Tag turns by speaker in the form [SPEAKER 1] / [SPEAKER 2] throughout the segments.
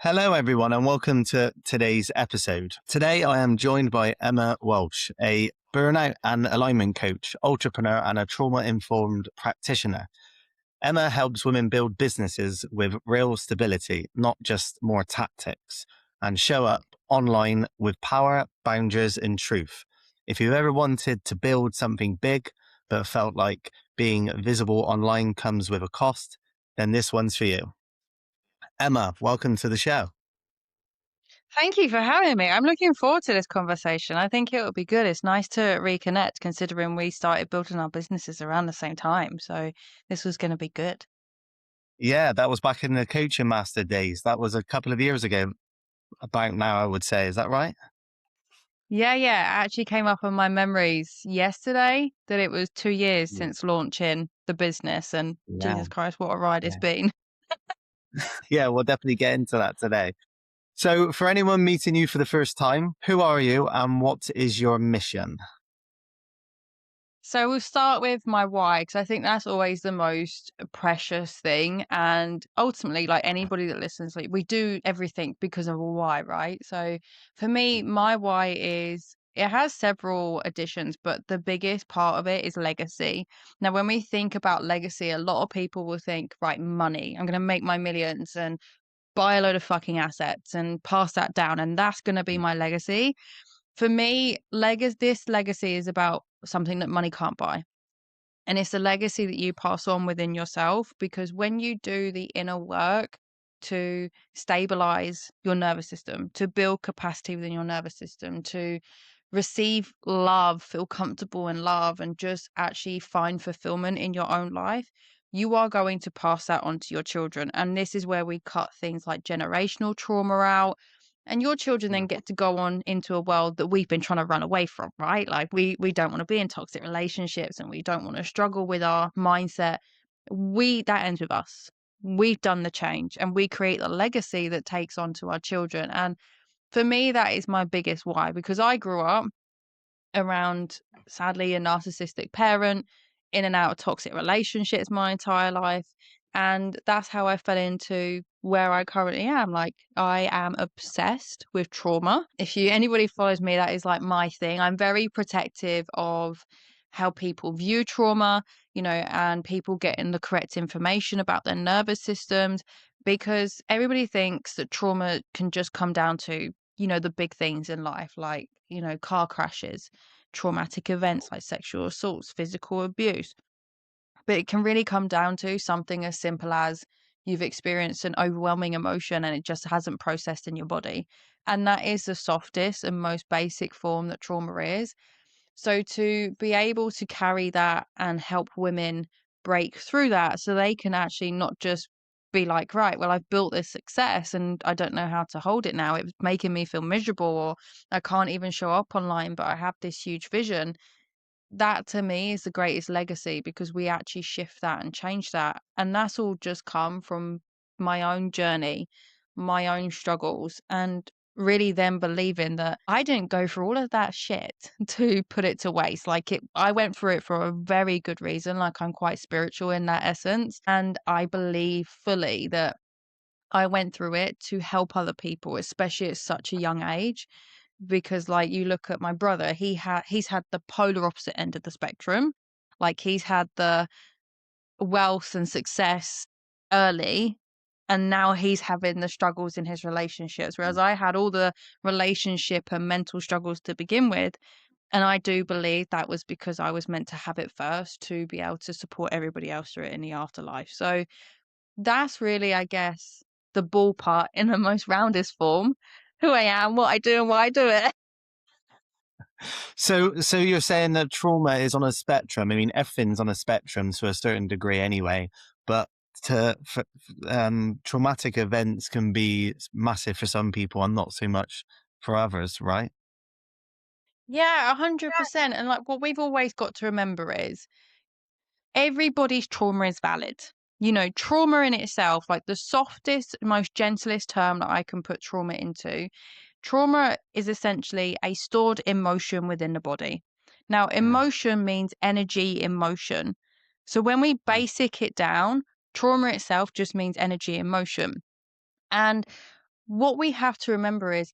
[SPEAKER 1] Hello, everyone, and welcome to today's episode. Today, I am joined by Emma Walsh, a burnout and alignment coach, entrepreneur, and a trauma informed practitioner. Emma helps women build businesses with real stability, not just more tactics, and show up online with power, boundaries, and truth. If you've ever wanted to build something big, but felt like being visible online comes with a cost, then this one's for you. Emma, welcome to the show.
[SPEAKER 2] Thank you for having me. I'm looking forward to this conversation. I think it will be good. It's nice to reconnect considering we started building our businesses around the same time. So this was going to be good.
[SPEAKER 1] Yeah, that was back in the coaching master days. That was a couple of years ago, about now, I would say. Is that right?
[SPEAKER 2] Yeah. It actually came up on my memories yesterday that it was 2 years
[SPEAKER 1] Yeah.
[SPEAKER 2] since launching the business. And
[SPEAKER 1] Yeah.
[SPEAKER 2] Jesus Christ, what a ride it's
[SPEAKER 1] Yeah.
[SPEAKER 2] been.
[SPEAKER 1] Yeah, we'll definitely get into that today. So, for anyone meeting you for the first time, who are you and what is your mission?
[SPEAKER 2] So we'll start with my why, because I think that's always the most precious thing. And ultimately, like anybody that listens, like we do everything because of a why, right? So for me, my why is it has several additions, but the biggest part of it is legacy. Now, when we think about legacy, a lot of people will think, right, money. I'm going to make my millions and buy a load of fucking assets and pass that down, and that's going to be my legacy. For me, this legacy is about something that money can't buy. And it's a legacy that you pass on within yourself because when you do the inner work to stabilize your nervous system, to build capacity within your nervous system, to receive love, feel comfortable in love, and just actually find fulfillment in your own life, you are going to pass that on to your children. And this is where we cut things like generational trauma out. And your children then get to go on into a world that we've been trying to run away from, right? Like we don't want to be in toxic relationships and we don't want to struggle with our mindset. That ends with us. We've done the change and we create a legacy that takes on to our children. And for me, that is my biggest why because I grew up around, sadly, a narcissistic parent, in and out of toxic relationships my entire life. And that's how I fell into where I currently am. Like I am obsessed with trauma. If anybody follows me, that is like my thing. I'm very protective of how people view trauma, and people getting the correct information about their nervous systems because everybody thinks that trauma can just come down to the big things in life, like, car crashes, traumatic events like sexual assaults, physical abuse. But it can really come down to something as simple as you've experienced an overwhelming emotion and it just hasn't processed in your body. And that is the softest and most basic form that trauma is. So to be able to carry that and help women break through that so they can actually not just be like, right, well, I've built this success and I don't know how to hold it now. It's making me feel miserable or I can't even show up online, but I have this huge vision. That to me is the greatest legacy because we actually shift that and change that. And that's all just come from my own journey, my own struggles, and really then believing that I didn't go through all of that shit to put it to waste. I went through it for a very good reason. Like I'm quite spiritual in that essence. And I believe fully that I went through it to help other people, especially at such a young age because like you look at my brother, he's had the polar opposite end of the spectrum. Like he's had the wealth and success early and now he's having the struggles in his relationships whereas I had all the relationship and mental struggles to begin with, and I do believe that was because I was meant to have it first to be able to support everybody else through it in the afterlife. So that's really, I guess, the ball part in the most roundest form, who I am, what I do and why I do it.
[SPEAKER 1] So you're saying that trauma is on a spectrum. I mean, everything's on a spectrum to a certain degree anyway, but traumatic events can be massive for some people and not so much for others, right?
[SPEAKER 2] Yeah, 100%. And like what we've always got to remember is everybody's trauma is valid. Trauma in itself, like the softest, most gentlest term that I can put trauma into, trauma is essentially a stored emotion within the body. Now,
[SPEAKER 1] Yeah.
[SPEAKER 2] emotion means energy in motion. So when we basic it down, trauma itself just means energy in motion. And what we have to remember is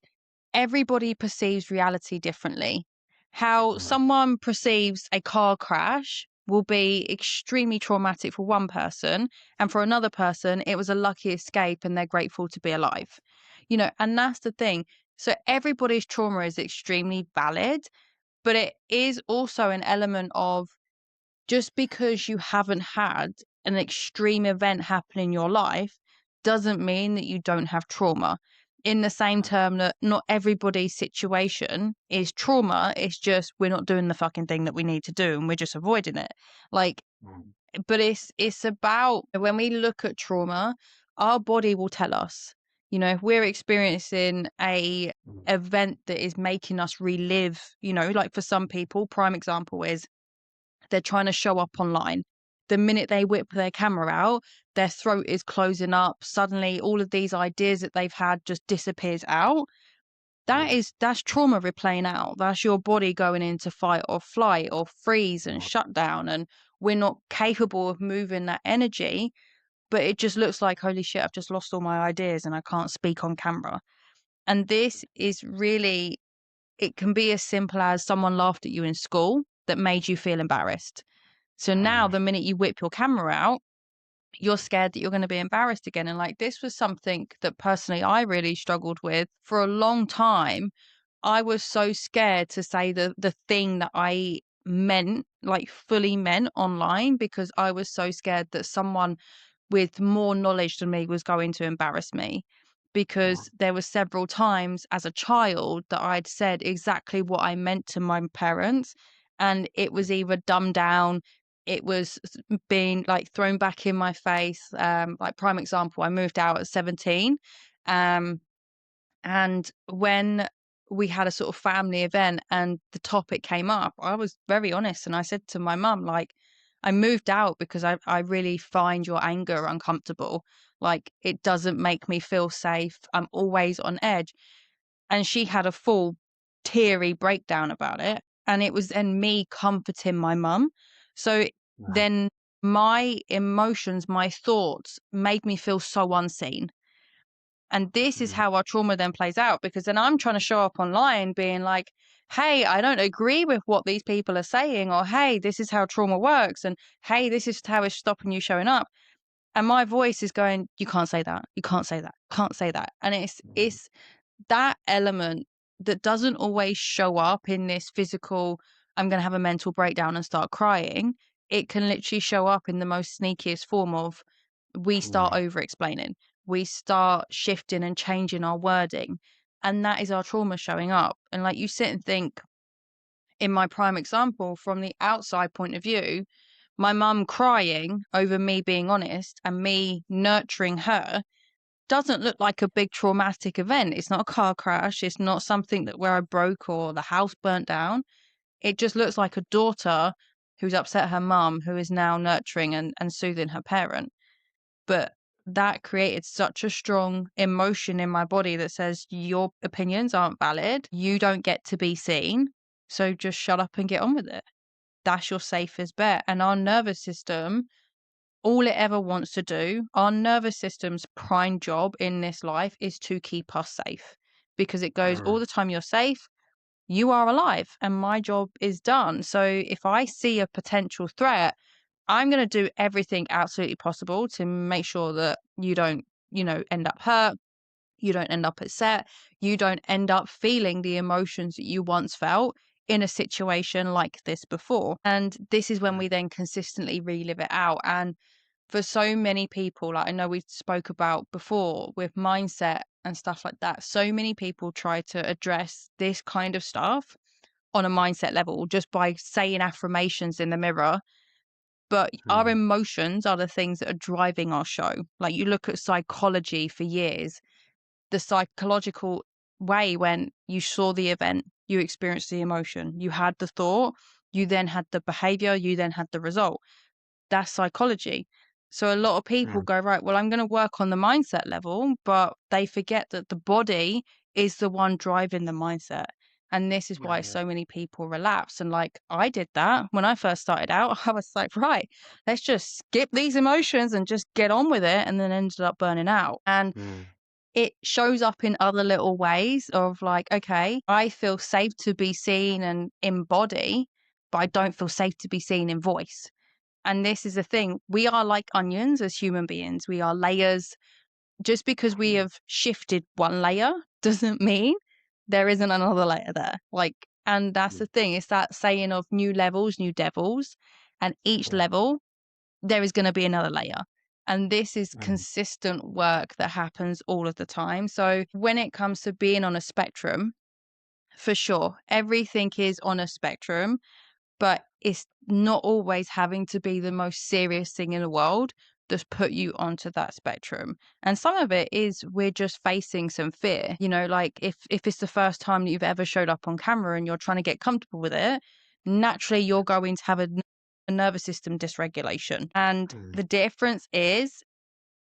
[SPEAKER 2] everybody perceives reality differently. How
[SPEAKER 1] Mm,
[SPEAKER 2] someone perceives a car crash will be extremely traumatic for one person, and for another person, it was a lucky escape and they're grateful to be alive. And that's the thing. So everybody's trauma is extremely valid, but it is also an element of just because you haven't had an extreme event happen in your life doesn't mean that you don't have trauma. In the same
[SPEAKER 1] mm,
[SPEAKER 2] term that not everybody's situation is trauma, it's just we're not doing the fucking thing that we need to do and we're just avoiding it. Like,
[SPEAKER 1] mm,
[SPEAKER 2] but it's about when we look at trauma, our body will tell us. If we're experiencing a
[SPEAKER 1] mm,
[SPEAKER 2] event that is making us relive, like for some people, prime example is they're trying to show up online. The minute they whip their camera out, their throat is closing up. Suddenly, all of these ideas that they've had just disappears out.
[SPEAKER 1] yeah,
[SPEAKER 2] That's trauma replaying out. That's your body going into fight or flight or freeze and
[SPEAKER 1] mm,
[SPEAKER 2] shut down. And we're not capable of moving that energy, but it just looks like, holy shit, I've just lost all my ideas and I can't speak on camera. And this is really, it can be as simple as someone laughed at you in school that made you feel embarrassed. So now
[SPEAKER 1] mm,
[SPEAKER 2] the minute you whip your camera out, you're scared that you're going to be embarrassed again. And like this was something that personally I really struggled with for a long time. I was so scared to say the thing that I meant, like fully meant online, because I was so scared that someone with more knowledge than me was going to embarrass me,
[SPEAKER 1] mm,
[SPEAKER 2] because there were several times as a child that I'd said exactly what I meant to my parents, and it was either dumbed down, it was being like thrown back in my face. Like prime example, I moved out at 17. Um, and when we had a sort of family event and the topic came up, I was very honest and I said to my mum, like, I moved out because I really find your anger uncomfortable. Like, it doesn't make me feel safe. I'm always on edge. And she had a full teary breakdown about it. And it was then me comforting my mum. So
[SPEAKER 1] yeah,
[SPEAKER 2] then my emotions, my thoughts made me feel so unseen. And this is
[SPEAKER 1] mm,
[SPEAKER 2] how our trauma then plays out, because then I'm trying to show up online being like, hey, I don't agree with what these people are saying, or hey, this is how trauma works, and hey, this is how it's stopping you showing up. And my voice is going, you can't say that, you can't say that, can't say that. And it's
[SPEAKER 1] mm,
[SPEAKER 2] it's that element that doesn't always show up in this physical, I'm going to have a mental breakdown and start crying. It can literally show up in the most sneakiest form of we start
[SPEAKER 1] mm,
[SPEAKER 2] over explaining, we start shifting and changing our wording. And that is our trauma showing up. And like you sit and think, in my prime example, from the outside point of view, my mum crying over me being honest and me nurturing her doesn't look like a big traumatic event. It's not a car crash. It's not something that where I broke or the house burnt down. It just looks like a daughter who's upset her mum, who is now nurturing and soothing her parent. But that created such a strong emotion in my body that says, your opinions aren't valid. You don't get to be seen. So just shut up and get on with it. That's your safest bet. And our nervous system, all it ever wants to do, our nervous system's prime job in this life is to keep us safe, because it goes all
[SPEAKER 1] mm,
[SPEAKER 2] the time you're safe, you are alive, and my job is done. So if I see a potential threat, I'm going to do everything absolutely possible to make sure that you don't, end up hurt, you don't end up upset, you don't end up feeling the emotions that you once felt in a situation like this before. And this is when
[SPEAKER 1] yeah,
[SPEAKER 2] we then consistently relive it out. And for so many people, like I know we spoke about before with mindset and stuff like that, so many people try to address this kind of stuff on a mindset level just by saying affirmations in the mirror. But our
[SPEAKER 1] mm,
[SPEAKER 2] emotions are the things that are driving our show. Like you look at psychology for years, the psychological way when you saw the event, you experienced the emotion, you had the thought, you then had the behavior, you then had the result. That's psychology. So a lot of people
[SPEAKER 1] mm,
[SPEAKER 2] go, right, well, I'm going to work on the mindset level, but they forget that the body is the one driving the mindset. And this is
[SPEAKER 1] yeah,
[SPEAKER 2] why
[SPEAKER 1] yeah,
[SPEAKER 2] so many people relapse. And like I did that when I first started out, I was like, right, let's just skip these emotions and just get on with it. And then ended up burning out. And
[SPEAKER 1] mm,
[SPEAKER 2] it shows up in other little ways of like, okay, I feel safe to be seen and in body, but I don't feel safe to be seen in voice. And this is the thing. We are like onions as human beings. We are layers. Just because we have shifted one layer doesn't mean there isn't another layer there. Like, and that's the thing. It's that saying of new levels, new devils. And each level, there is going to be another layer. And this is
[SPEAKER 1] Mm.
[SPEAKER 2] consistent work that happens all of the time. So when it comes to being on a spectrum, for sure, everything is on a spectrum, but it's not always having to be the most serious thing in the world that's put you onto that spectrum. And some of it is we're just facing some fear. You know, like if it's the first time that you've ever showed up on camera and you're trying to get comfortable with it, naturally you're going to have a nervous system dysregulation. And
[SPEAKER 1] Mm.
[SPEAKER 2] the difference is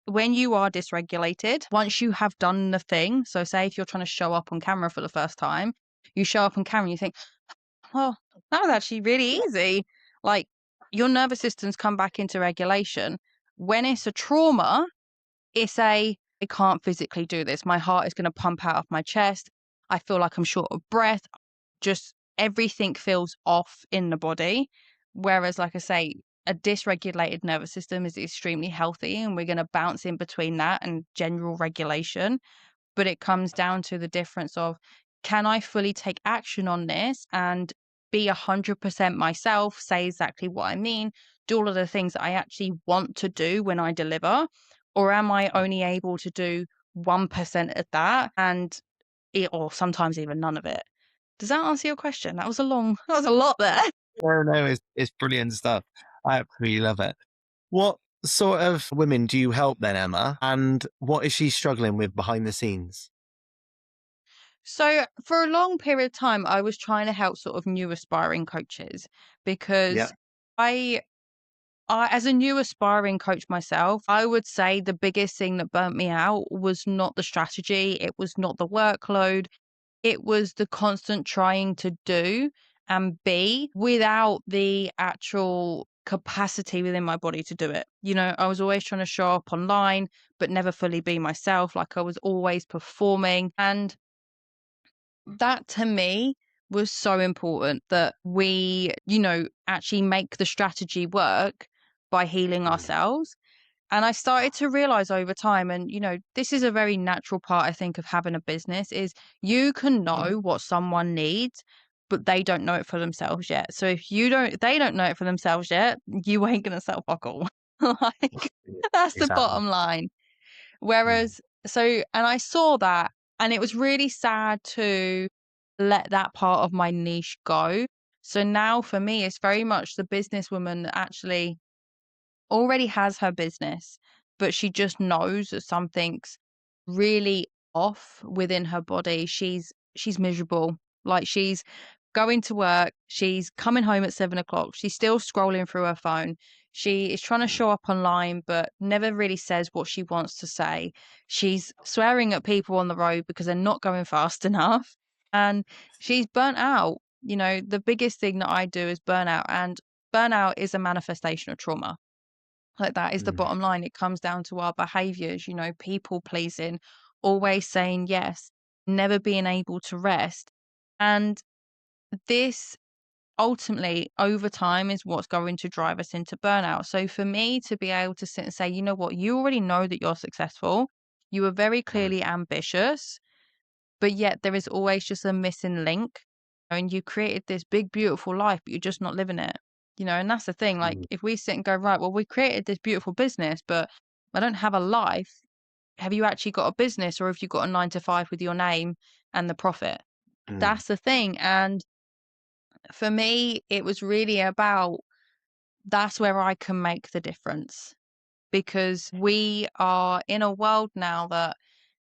[SPEAKER 2] when you are dysregulated, once you have done the thing, so say if you're trying to show up on camera for the first time, you show up on camera and you think, well, that was actually really easy. Like your nervous system's come back into regulation. When it's a trauma, it's I can't physically do this. My heart is going to pump out of my chest. I feel like I'm short of breath. Just everything feels off in the body. Whereas, like I say, a dysregulated nervous system is extremely healthy, and we're going to bounce in between that and general regulation. But it comes down to the difference of, can I fully take action on this and be 100% myself, say exactly what I mean, do all of the things that I actually want to do when I deliver? Or am I only able to do 1% of that and or sometimes even none of it? Does that answer your question? That was that was a lot there.
[SPEAKER 1] No, no, it's brilliant stuff. I absolutely love it. What sort of women do you help then, Emma? And what is she struggling with behind the scenes?
[SPEAKER 2] So for a long period of time, I was trying to help sort of new aspiring coaches
[SPEAKER 1] Yeah.
[SPEAKER 2] because I as a new aspiring coach myself, I would say the biggest thing that burnt me out was not the strategy, it was not the workload, it was the constant trying to do and be without the actual capacity within my body to do it. You know, I was always trying to show up online, but never fully be myself. Like I was always performing. And that to me was so important that we, actually make the strategy work by healing
[SPEAKER 1] Mm.
[SPEAKER 2] ourselves. And I started to realize over time, and this is a very natural part, I think, of having a business is you can know what someone needs, but they don't know it for themselves yet. So if they don't know it for themselves yet, you ain't gonna sell fuck all. Like
[SPEAKER 1] Yeah,
[SPEAKER 2] that's the
[SPEAKER 1] exactly.
[SPEAKER 2] bottom line.
[SPEAKER 1] Mm.
[SPEAKER 2] Whereas, and I saw that, and it was really sad to let that part of my niche go. So now for me, it's very much the businesswoman that actually already has her business, but she just knows that something's really off within her body. She's miserable. Like she's going to work, she's coming home at 7 o'clock, she's still scrolling through her phone. She is trying to show up online, but never really says what she wants to say. She's swearing at people on the road because they're not going fast enough. And she's burnt out. The biggest thing that I do is burnout, and burnout is a manifestation of trauma. Like that is the
[SPEAKER 1] Mm.
[SPEAKER 2] bottom line. It comes down to our behaviors, people pleasing, always saying yes, never being able to rest. And this ultimately over time is what's going to drive us into burnout. So for me to be able to sit and say, you know what, you already know that you're successful, you are very
[SPEAKER 1] Mm.
[SPEAKER 2] clearly ambitious, but yet there is always just a missing link. And you created this big, beautiful life, but you're just not living it. And that's the thing. Like,
[SPEAKER 1] Mm.
[SPEAKER 2] if we sit and go, right, well, we created this beautiful business, but I don't have a life. Have you actually got a business, or have you got a 9 to 5 with your name and the profit?
[SPEAKER 1] Mm.
[SPEAKER 2] That's the thing. And for me, it was really about that's where I can make the difference because we are in a world now that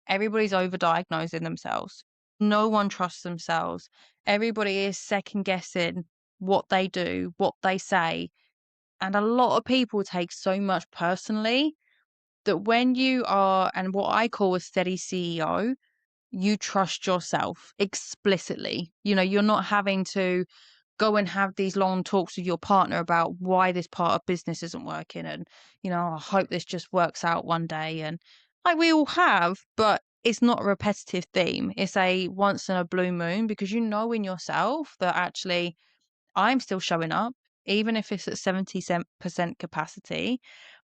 [SPEAKER 2] everybody's overdiagnosing themselves. No one trusts themselves. Everybody is second guessing what they do, what they say. And a lot of people take so much personally that when you are, and what I call a steady CEO, you trust yourself explicitly. You're not having to go and have these long talks with your partner about why this part of business isn't working and I hope this just works out one day, and like we all have, but it's not a repetitive theme. It's a once in a blue moon because you know in yourself that actually I'm still showing up, even if it's at 70% capacity.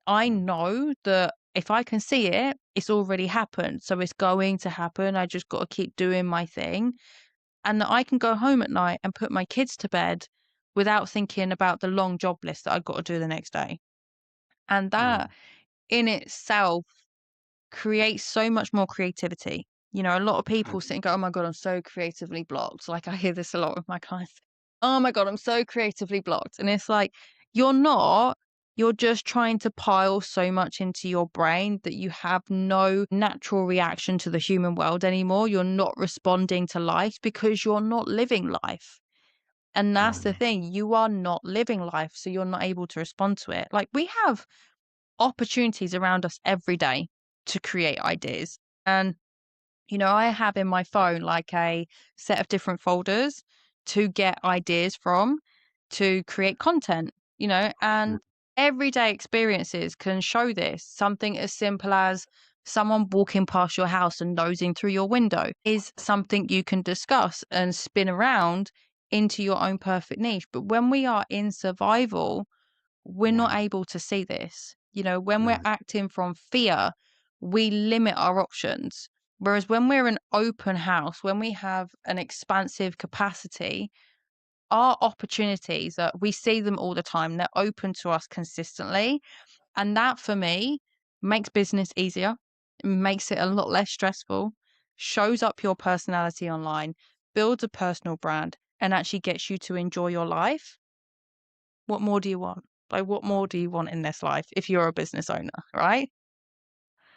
[SPEAKER 2] I know that if I can see it, it's already happened. So it's going to happen. I just got to keep doing my thing. And that I can go home at night and put my kids to bed without thinking about the long job list that I've got to do the next day. And that
[SPEAKER 1] Mm,
[SPEAKER 2] in itself creates so much more creativity. You know, a lot of
[SPEAKER 1] mm,
[SPEAKER 2] people sit and go, "Oh my God, I'm so creatively blocked." Like I hear this a lot with my clients. "Oh my God, I'm so creatively blocked." And it's like, you're not, you're just trying to pile so much into your brain that you have no natural reaction to the human world anymore. You're not responding to life because you're not living life. And that's the
[SPEAKER 1] mm,
[SPEAKER 2] thing, you are not living life, so you're not able to respond to it. Like we have opportunities around us every day to create ideas. And, you know, I have in my phone like a set of different folders to get ideas from to create content, you know,
[SPEAKER 1] mm,
[SPEAKER 2] and everyday experiences can show this. Something as simple as someone walking past your house and nosing through your window is something you can discuss and spin around into your own perfect niche. But when we are in survival, we're not
[SPEAKER 1] mm,
[SPEAKER 2] able to see this. You know, when we're
[SPEAKER 1] mm,
[SPEAKER 2] acting from fear, we limit our options. Whereas when we're an open house, when we have an expansive capacity, our opportunities, we see them all the time. They're open to us consistently. And that for me makes business easier, makes it a lot less stressful, shows up your personality online, builds a personal brand, and actually gets you to enjoy your life. What more do you want? Like, what more do you want in this life if you're a business owner, right?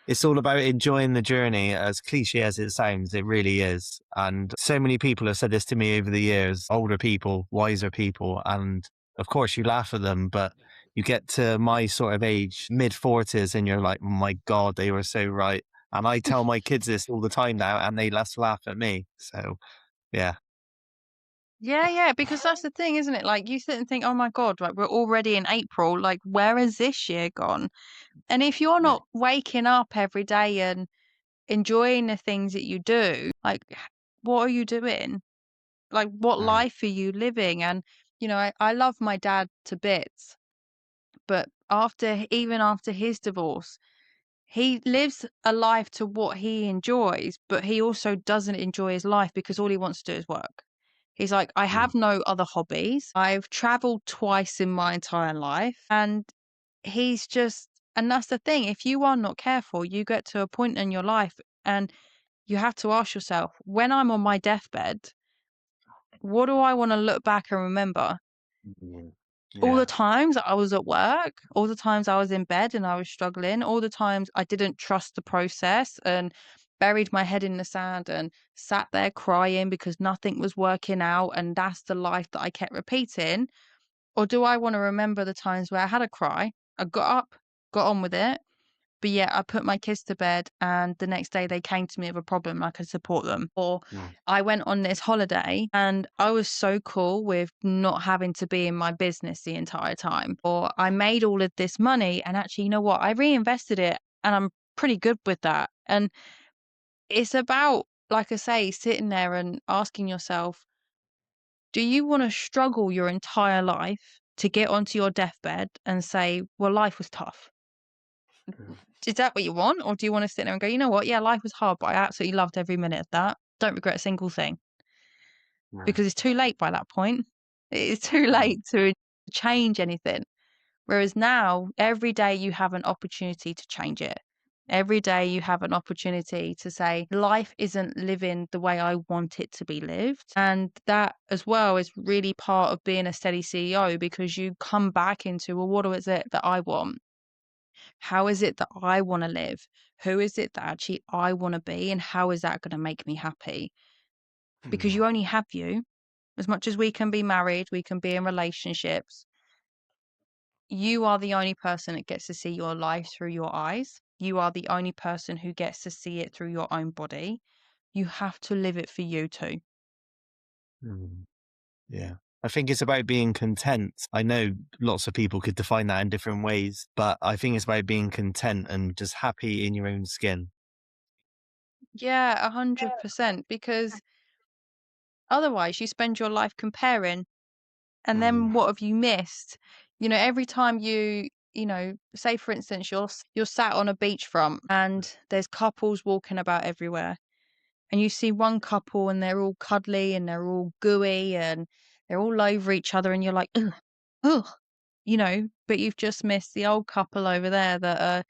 [SPEAKER 1] It's all about enjoying the journey, as cliche as it sounds, it really is. And so many people have said this to me over the years, older people, wiser people. And of course, you laugh at them, but you get to my sort of age, mid 40s, and you're like, oh my God, they were so right. And I tell my kids this all the time now, and they just laugh at me. So, yeah.
[SPEAKER 2] Yeah, yeah, because that's the thing, isn't it? Like, you sit and think, "Oh my God, like, we're already in April. Like, where has this year gone?" And if you're
[SPEAKER 1] Yeah.
[SPEAKER 2] not waking up every day and enjoying the things that you do, like, what are you doing? Like, what
[SPEAKER 1] Mm,
[SPEAKER 2] life are you living? And, you know, I love my dad to bits, but even after his divorce, he lives a life to what he enjoys, but he also doesn't enjoy his life because all he wants to do is work. He's like, I
[SPEAKER 1] mm,
[SPEAKER 2] have no other hobbies. I've traveled twice in my entire life. And he's just, and that's the thing. If you are not careful, you get to a point in your life and you have to ask yourself, when I'm on my deathbed, what do I want to look back and remember?
[SPEAKER 1] mm.
[SPEAKER 2] All the
[SPEAKER 1] Yeah.
[SPEAKER 2] times I was at work, all the times I was in bed and I was struggling, all the times I didn't trust the process and buried my head in the sand and sat there crying because nothing was working out and that's the life that I kept repeating? Or do I want to remember the times where I had a cry, I got up, got on with it, but yet I put my kids to bed and the next day they came to me with a problem, I could support them. Or
[SPEAKER 1] Mm,
[SPEAKER 2] I went on this holiday and I was so cool with not having to be in my business the entire time. Or I made all of this money and actually, you know what? I reinvested it and I'm pretty good with that. And it's about, like I say, sitting there and asking yourself, do you want to struggle your entire life to get onto your deathbed and say, well, life was tough?
[SPEAKER 1] mm,
[SPEAKER 2] Is that what you want? Or do you want to sit there and go, you know what? Yeah, life was hard, but I absolutely loved every minute of that. Don't regret a single thing
[SPEAKER 1] mm,
[SPEAKER 2] because it's too late by that point. It is too
[SPEAKER 1] mm,
[SPEAKER 2] late to change anything. Whereas now, every day you have an opportunity to change it. Every day you have an opportunity to say, life isn't living the way I want it to be lived. And that as well is really part of being a steady CEO because you come back into, well, what is it that I want? How is it that I want to live? Who is it that actually I want to be? And how is that going to make me happy? Because
[SPEAKER 1] mm,
[SPEAKER 2] you only have you. As much as we can be married, we can be in relationships. You are the only person that gets to see your life through your eyes. You are the only person who gets to see it through your own body. You have to live it for you too.
[SPEAKER 1] mm. Yeah. I think it's about being content. I know lots of people could define that in different ways, but I think it's about being content and just happy in your own skin.
[SPEAKER 2] Yeah, 100%. Because otherwise, you spend your life comparing, and
[SPEAKER 1] Mm,
[SPEAKER 2] then what have you missed? Every time say for instance, you're sat on a beachfront and there's couples walking about everywhere, and you see one couple and they're all cuddly and they're all gooey and they're all over each other, and you're like, ugh, ugh, but you've just missed the old couple over there that are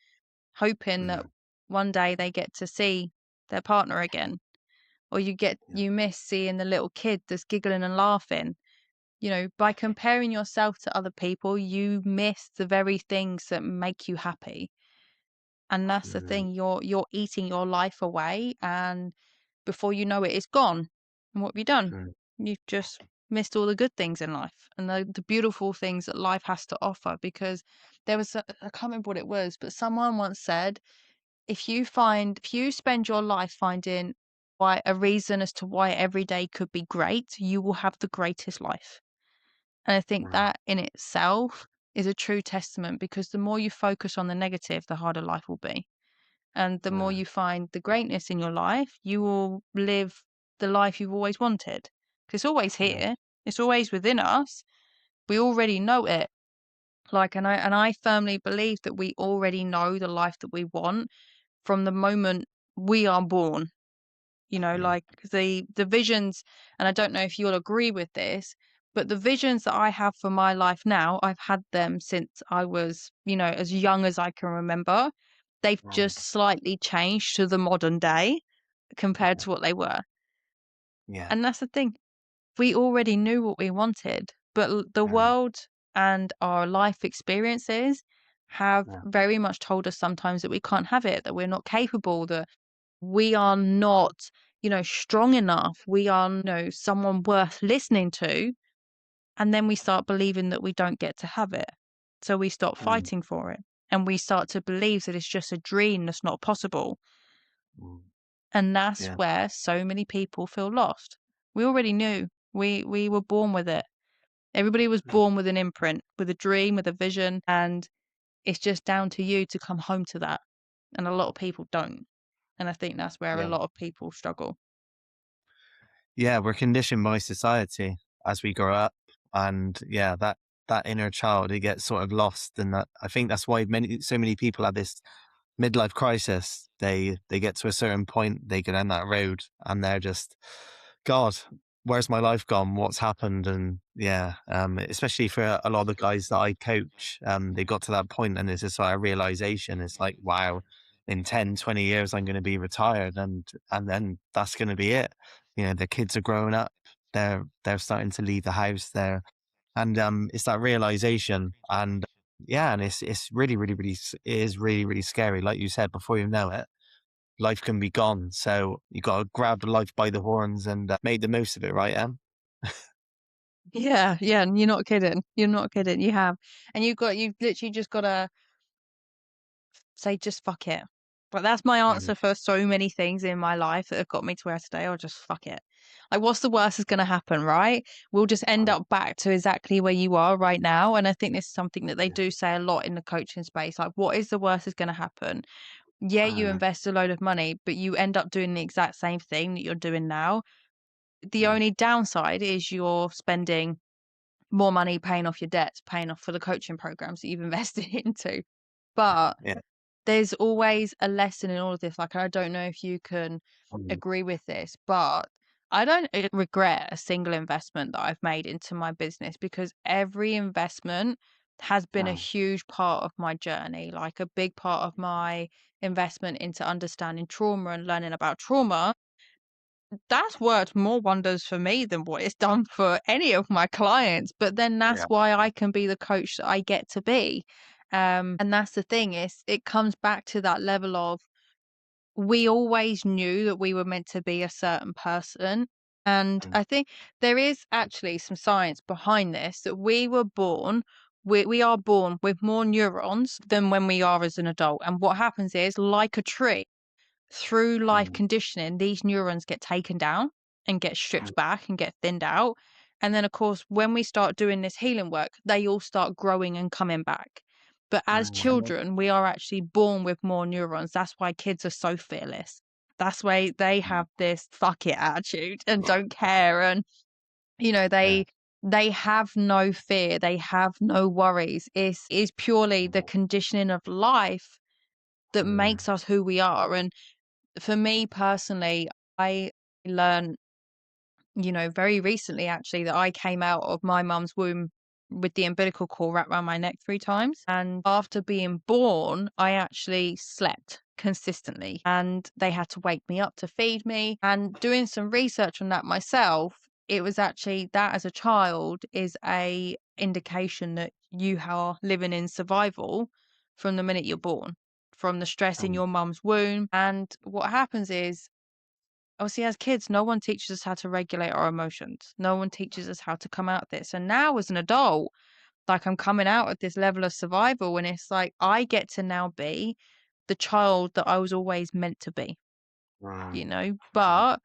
[SPEAKER 2] hoping that
[SPEAKER 1] mm,
[SPEAKER 2] one day they get to see their partner again. Or
[SPEAKER 1] yeah,
[SPEAKER 2] you miss seeing the little kid that's giggling and laughing. By comparing yourself to other people, you miss the very things that make you happy. And that's the
[SPEAKER 1] mm,
[SPEAKER 2] thing, you're eating your life away, and before you know it, it's gone. And what have you done?
[SPEAKER 1] mm,
[SPEAKER 2] You've just missed all the good things in life and the beautiful things that life has to offer. Because there was I can't remember what it was, but someone once said, if you spend your life finding why a reason as to why every day could be great, you will have the greatest life. And I think
[SPEAKER 1] mm,
[SPEAKER 2] that in itself is a true testament, because the more you focus on the negative, the harder life will be. And the more
[SPEAKER 1] mm,
[SPEAKER 2] you find the greatness in your life, you will live the life you've always wanted. 'Cause it's always
[SPEAKER 1] yeah,
[SPEAKER 2] here. It's always within us. We already know it. And I firmly believe that we already know the life that we want from the moment we are born.
[SPEAKER 1] yeah,
[SPEAKER 2] Like the visions, and I don't know if you'll agree with this, but the visions that I have for my life now, I've had them since I was, as young as I can remember. They've
[SPEAKER 1] mm,
[SPEAKER 2] just slightly changed to the modern day compared
[SPEAKER 1] yeah,
[SPEAKER 2] to what they were.
[SPEAKER 1] yeah,
[SPEAKER 2] And that's the thing. We already knew what we wanted, but the
[SPEAKER 1] mm,
[SPEAKER 2] world and our life experiences have
[SPEAKER 1] yeah,
[SPEAKER 2] very much told us sometimes that we can't have it, that we're not capable, that we are not, strong enough. We are, someone worth listening to. And then we start believing that we don't get to have it. So we stop
[SPEAKER 1] mm,
[SPEAKER 2] fighting for it. And we start to believe that it's just a dream that's not possible.
[SPEAKER 1] mm,
[SPEAKER 2] And that's
[SPEAKER 1] yeah,
[SPEAKER 2] where so many people feel lost. We already knew. We were born with it. Everybody was born with an imprint, with a dream, with a vision, and it's just down to you to come home to that. And a lot of people don't. And I think that's where a
[SPEAKER 1] yeah.
[SPEAKER 2] lot of people struggle.
[SPEAKER 1] Yeah, we're conditioned by society as we grow up, and yeah, that inner child, it gets sort of lost, and that I think that's why so many people have this midlife crisis. They get to a certain point, they go down that road, and they're just, God, where's my life gone? What's happened? And yeah, especially for a lot of the guys that I coach, they got to that point, and it's just like a realization. It's like, wow, in 10, 20 years, I'm going to be retired, and then that's going to be it. The kids are growing up, they're starting to leave the house there, and it's that realization. And yeah, and it's really, really, really, it is really, really scary. Like you said, before you know it, life can be gone. So you got to grab life by the horns and make the most of it, right, Em?
[SPEAKER 2] Yeah, yeah, and you're not kidding. You're not kidding. You have. And you've literally just gotta say, just fuck it. But that's my
[SPEAKER 1] Mm,
[SPEAKER 2] answer for so many things in my life that have got me to where today. I'll just fuck it. Like, what's the worst that's going to happen, right? We'll just end
[SPEAKER 1] mm,
[SPEAKER 2] up back to exactly where you are right now. And I think this is something that they
[SPEAKER 1] yeah,
[SPEAKER 2] do say a lot in the coaching space. Like, what is the worst that's going to happen? Yeah, you
[SPEAKER 1] mm,
[SPEAKER 2] invest a load of money, but you end up doing the exact same thing that you're doing now. The
[SPEAKER 1] mm,
[SPEAKER 2] only downside is you're spending more money paying off your debts, paying off for the coaching programs that you've invested into. But
[SPEAKER 1] yeah,
[SPEAKER 2] there's always a lesson in all of this. Like, I don't know if you can
[SPEAKER 1] mm,
[SPEAKER 2] agree with this, but I don't regret a single investment that I've made into my business, because every investment has been a
[SPEAKER 1] mm,
[SPEAKER 2] huge part of my journey. Like, a big part of my investment into understanding trauma and learning about trauma, that's worked more wonders for me than what it's done for any of my clients. But then that's
[SPEAKER 1] yeah,
[SPEAKER 2] why I can be the coach that I get to be. And that's the thing, is it comes back to that level of, we always knew that we were meant to be a certain person. And
[SPEAKER 1] mm,
[SPEAKER 2] I think there is actually some science behind this, that we are born with more neurons than when we are as an adult. And what happens is, like a tree, through life
[SPEAKER 1] mm,
[SPEAKER 2] conditioning, these neurons get taken down and get
[SPEAKER 1] mm,
[SPEAKER 2] stripped back and get thinned out. And then, of course, when we start doing this healing work, they all start growing and coming back. But as
[SPEAKER 1] mm.
[SPEAKER 2] children, we are actually born with more neurons. That's why kids are so fearless. That's why they have this fuck it attitude and don't care. And, you know,
[SPEAKER 1] Yeah.
[SPEAKER 2] they have no fear. They have no worries. It's purely the conditioning of life that
[SPEAKER 1] Mm.
[SPEAKER 2] makes us who we are. And for me personally, I learned, you know, very recently actually, that I came out of my mum's womb with the umbilical cord wrapped around my neck 3 times. And after being born, I actually slept consistently and they had to wake me up to feed me. And doing some research on that myself, it was actually that as a child is a indication that you are living in survival from the minute you're born, from the stress in
[SPEAKER 1] Mm.
[SPEAKER 2] your mum's womb. And what happens is, obviously, as kids, no one teaches us how to regulate our emotions. No one teaches us how to come out of this. And now, as an adult, like I'm coming out of this level of survival, and it's like I get to now be the child that I was always meant to be,
[SPEAKER 1] Mm.
[SPEAKER 2] you know? But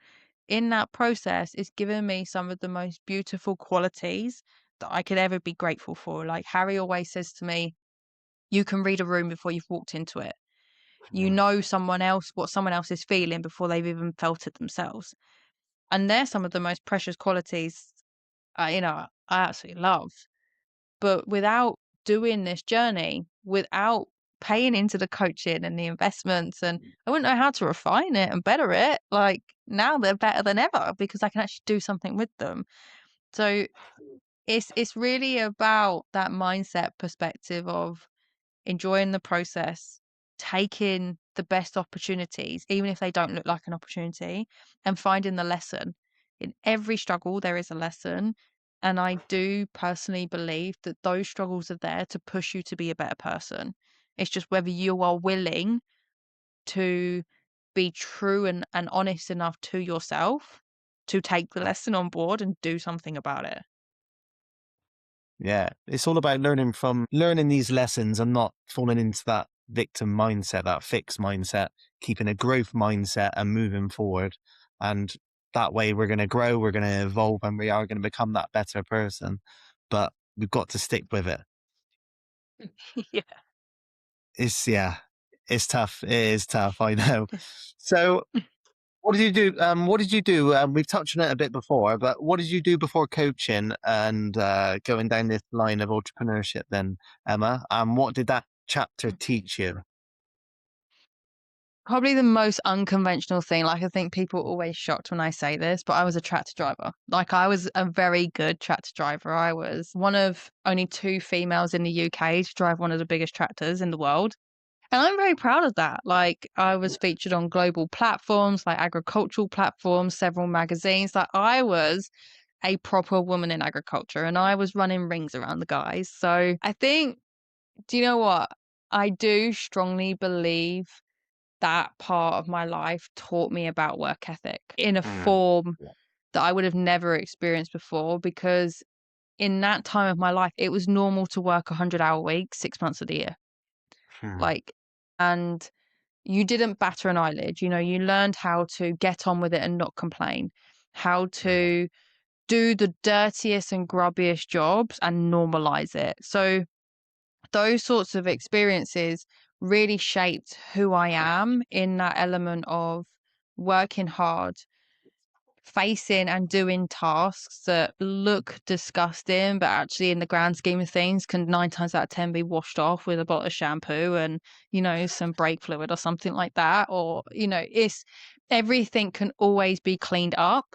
[SPEAKER 2] in that process, it's given me some of the most beautiful qualities that I could ever be grateful for. Like Harry always says to me, you can read a room before you've walked into it. You
[SPEAKER 1] Mm.
[SPEAKER 2] know what someone else is feeling before they've even felt it themselves. And they're some of the most precious qualities, you know, I absolutely love. But without doing this journey, without paying into the coaching and the investments, and I wouldn't know how to refine it and better it. Like now they're better than ever because I can actually do something with them. So it's really about that mindset perspective of enjoying the process, taking the best opportunities, even if they don't look like an opportunity, and finding the lesson. In every struggle, there is a lesson. And I do personally believe that those struggles are there to push you to be a better person. It's just whether you are willing to be true and honest enough to yourself to take the lesson on board and do something about it.
[SPEAKER 1] Yeah. It's all about learning these lessons and not falling into that victim mindset, that fixed mindset, keeping a growth mindset and moving forward. And that way we're going to grow, we're going to evolve, and we are going to become that better person. But we've got to stick with it.
[SPEAKER 2] Yeah.
[SPEAKER 1] Yeah, it's tough. It is tough. I know. So what did you do? What did you do? We've touched on it a bit before, but what did you do before coaching and going down this line of entrepreneurship then, Emma? What did that chapter teach you?
[SPEAKER 2] Probably the most unconventional thing, like, I think people are always shocked when I say this, but I was a tractor driver. Like, I was a very good tractor driver. I was one of only 2 females in the UK to drive one of the biggest tractors in the world, and I'm very proud of that. Like, I was featured on global platforms, like agricultural platforms, several magazines. Like, I was a proper woman in agriculture, and I was running rings around the guys. So, I think, do you know what? I do strongly believe that part of my life taught me about work ethic in a
[SPEAKER 1] Mm.
[SPEAKER 2] form
[SPEAKER 1] Yeah.
[SPEAKER 2] that I would have never experienced before, because in that time of my life, it was normal to work 100-hour weeks, 6 months of the year.
[SPEAKER 1] Mm.
[SPEAKER 2] Like, and you didn't batter an eyelid. You know, you learned how to get on with it and not complain, how
[SPEAKER 1] Mm.
[SPEAKER 2] to do the dirtiest and grubbiest jobs and normalize it. So those sorts of experiences really shaped who I am in that element of working hard, facing and doing tasks that look disgusting, but actually, in the grand scheme of things, can 9 times out of 10 be washed off with a bottle of shampoo and, you know, some brake fluid or something like that. Or, you know, it's everything can always be cleaned up.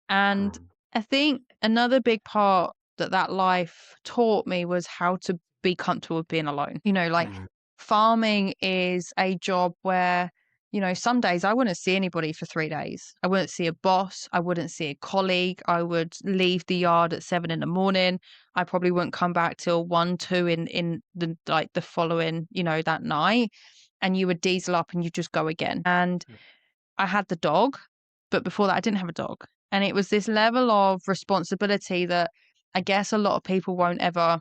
[SPEAKER 2] And
[SPEAKER 1] Mm.
[SPEAKER 2] I think another big part that that life taught me was how to be comfortable with being alone. You know, like
[SPEAKER 1] Mm.
[SPEAKER 2] farming is a job where, you know, some days I wouldn't see anybody for 3 days. I wouldn't see a boss. I wouldn't see a colleague. I would leave the yard at 7 in the morning. I probably wouldn't come back till 1, 2 in the like the following, you know, that night. And you would diesel up and you just go again. And I had the dog, but before that, I didn't have a dog. And it was this level of responsibility that I guess a lot of people won't ever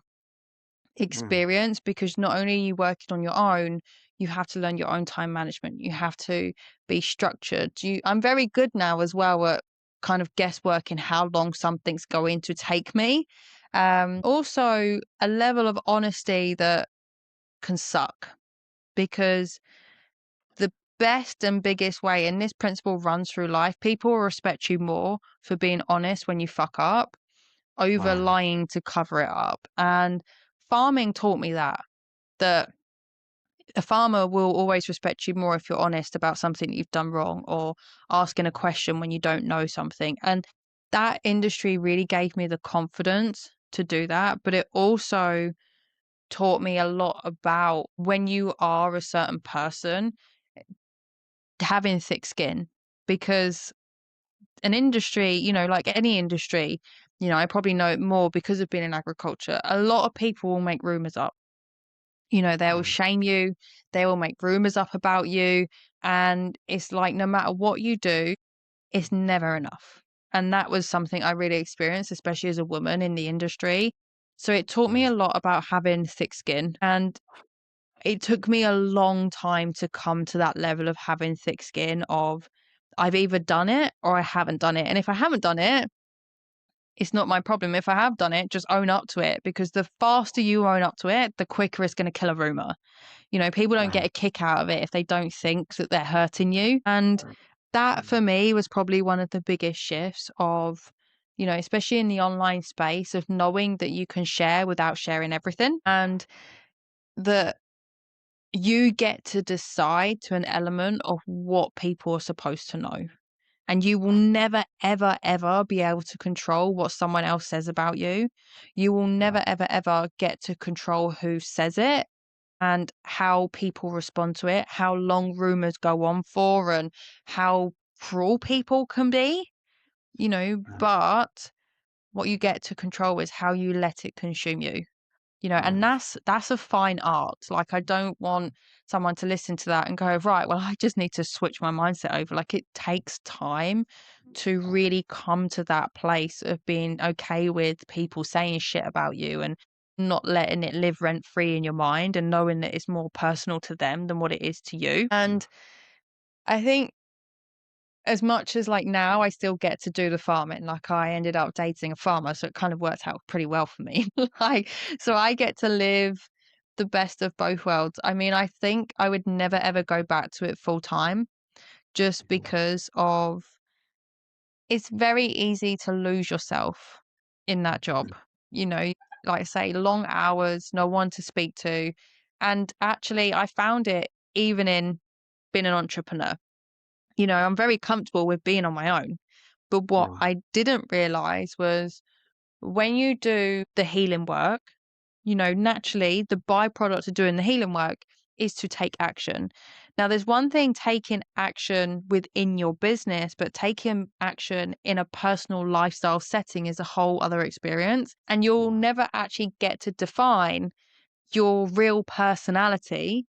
[SPEAKER 1] Mm.
[SPEAKER 2] experience, because not only are you working on your own, you have to learn your own time management. You have to be structured. I'm very good now as well at kind of guessworking how long something's going to take me. Also, a level of honesty that can suck, because the best and biggest way, and this principle runs through life, people will respect you more for being honest when you fuck up over
[SPEAKER 1] Wow.
[SPEAKER 2] lying to cover it up. And farming taught me that a farmer will always respect you more if you're honest about something that you've done wrong or asking a question when you don't know something. And that industry really gave me the confidence to do that. But it also taught me a lot about when you are a certain person, having thick skin. Because an industry, like any industry, I probably know it more because of being in agriculture. A lot of people will make rumors up. They will
[SPEAKER 1] Mm.
[SPEAKER 2] shame you, they will make rumors up about you. And it's like no matter what you do, it's never enough. And that was something I really experienced, especially as a woman in the industry. So it taught me
[SPEAKER 1] Mm.
[SPEAKER 2] a lot about having thick skin. And it took me a long time to come to that level of having thick skin of I've either done it or I haven't done it. And if I haven't done it, it's not my problem. If I have done it, just own up to it, because the faster you own up to it, the quicker it's going to kill a rumor. People don't get
[SPEAKER 1] Wow.
[SPEAKER 2] a kick out of it if they don't think that they're hurting you. And that for me was probably one of the biggest shifts of, especially in the online space, of knowing that you can share without sharing everything, and that you get to decide to an element of what people are supposed to know. And you will never, ever, ever be able to control what someone else says about you. You will
[SPEAKER 1] Yeah.
[SPEAKER 2] never, ever, ever get to control who says it and how people respond to it, how long rumors go on for, and how cruel people can be,
[SPEAKER 1] Mm.
[SPEAKER 2] but what you get to control is how you let it consume you. And
[SPEAKER 1] Mm.
[SPEAKER 2] that's a fine art. Like, I don't want someone to listen to that and go, right, well, I just need to switch my mindset over. Like, it takes time to really come to that place of being okay with people saying shit about you and not letting it live rent free in your mind, and knowing that it's more personal to them than what it is to you. And I think as much as like now I still get to do the farming, like I ended up dating a farmer, so it kind of worked out pretty well for me. Like, so I get to live the best of both worlds. I mean, I think I would never ever go back to it full time, just because of it's very easy to lose yourself in that job. You know, like I say, long hours, no one to speak to. And actually I found it even in being an entrepreneur. I'm very comfortable with being on my own. But what
[SPEAKER 1] Mm.
[SPEAKER 2] I didn't realize was when you do the healing work, naturally the byproduct of doing the healing work is to take action. Now, there's one thing taking action within your business, but taking action in a personal lifestyle setting is a whole other experience. And you'll never actually get to define your real personality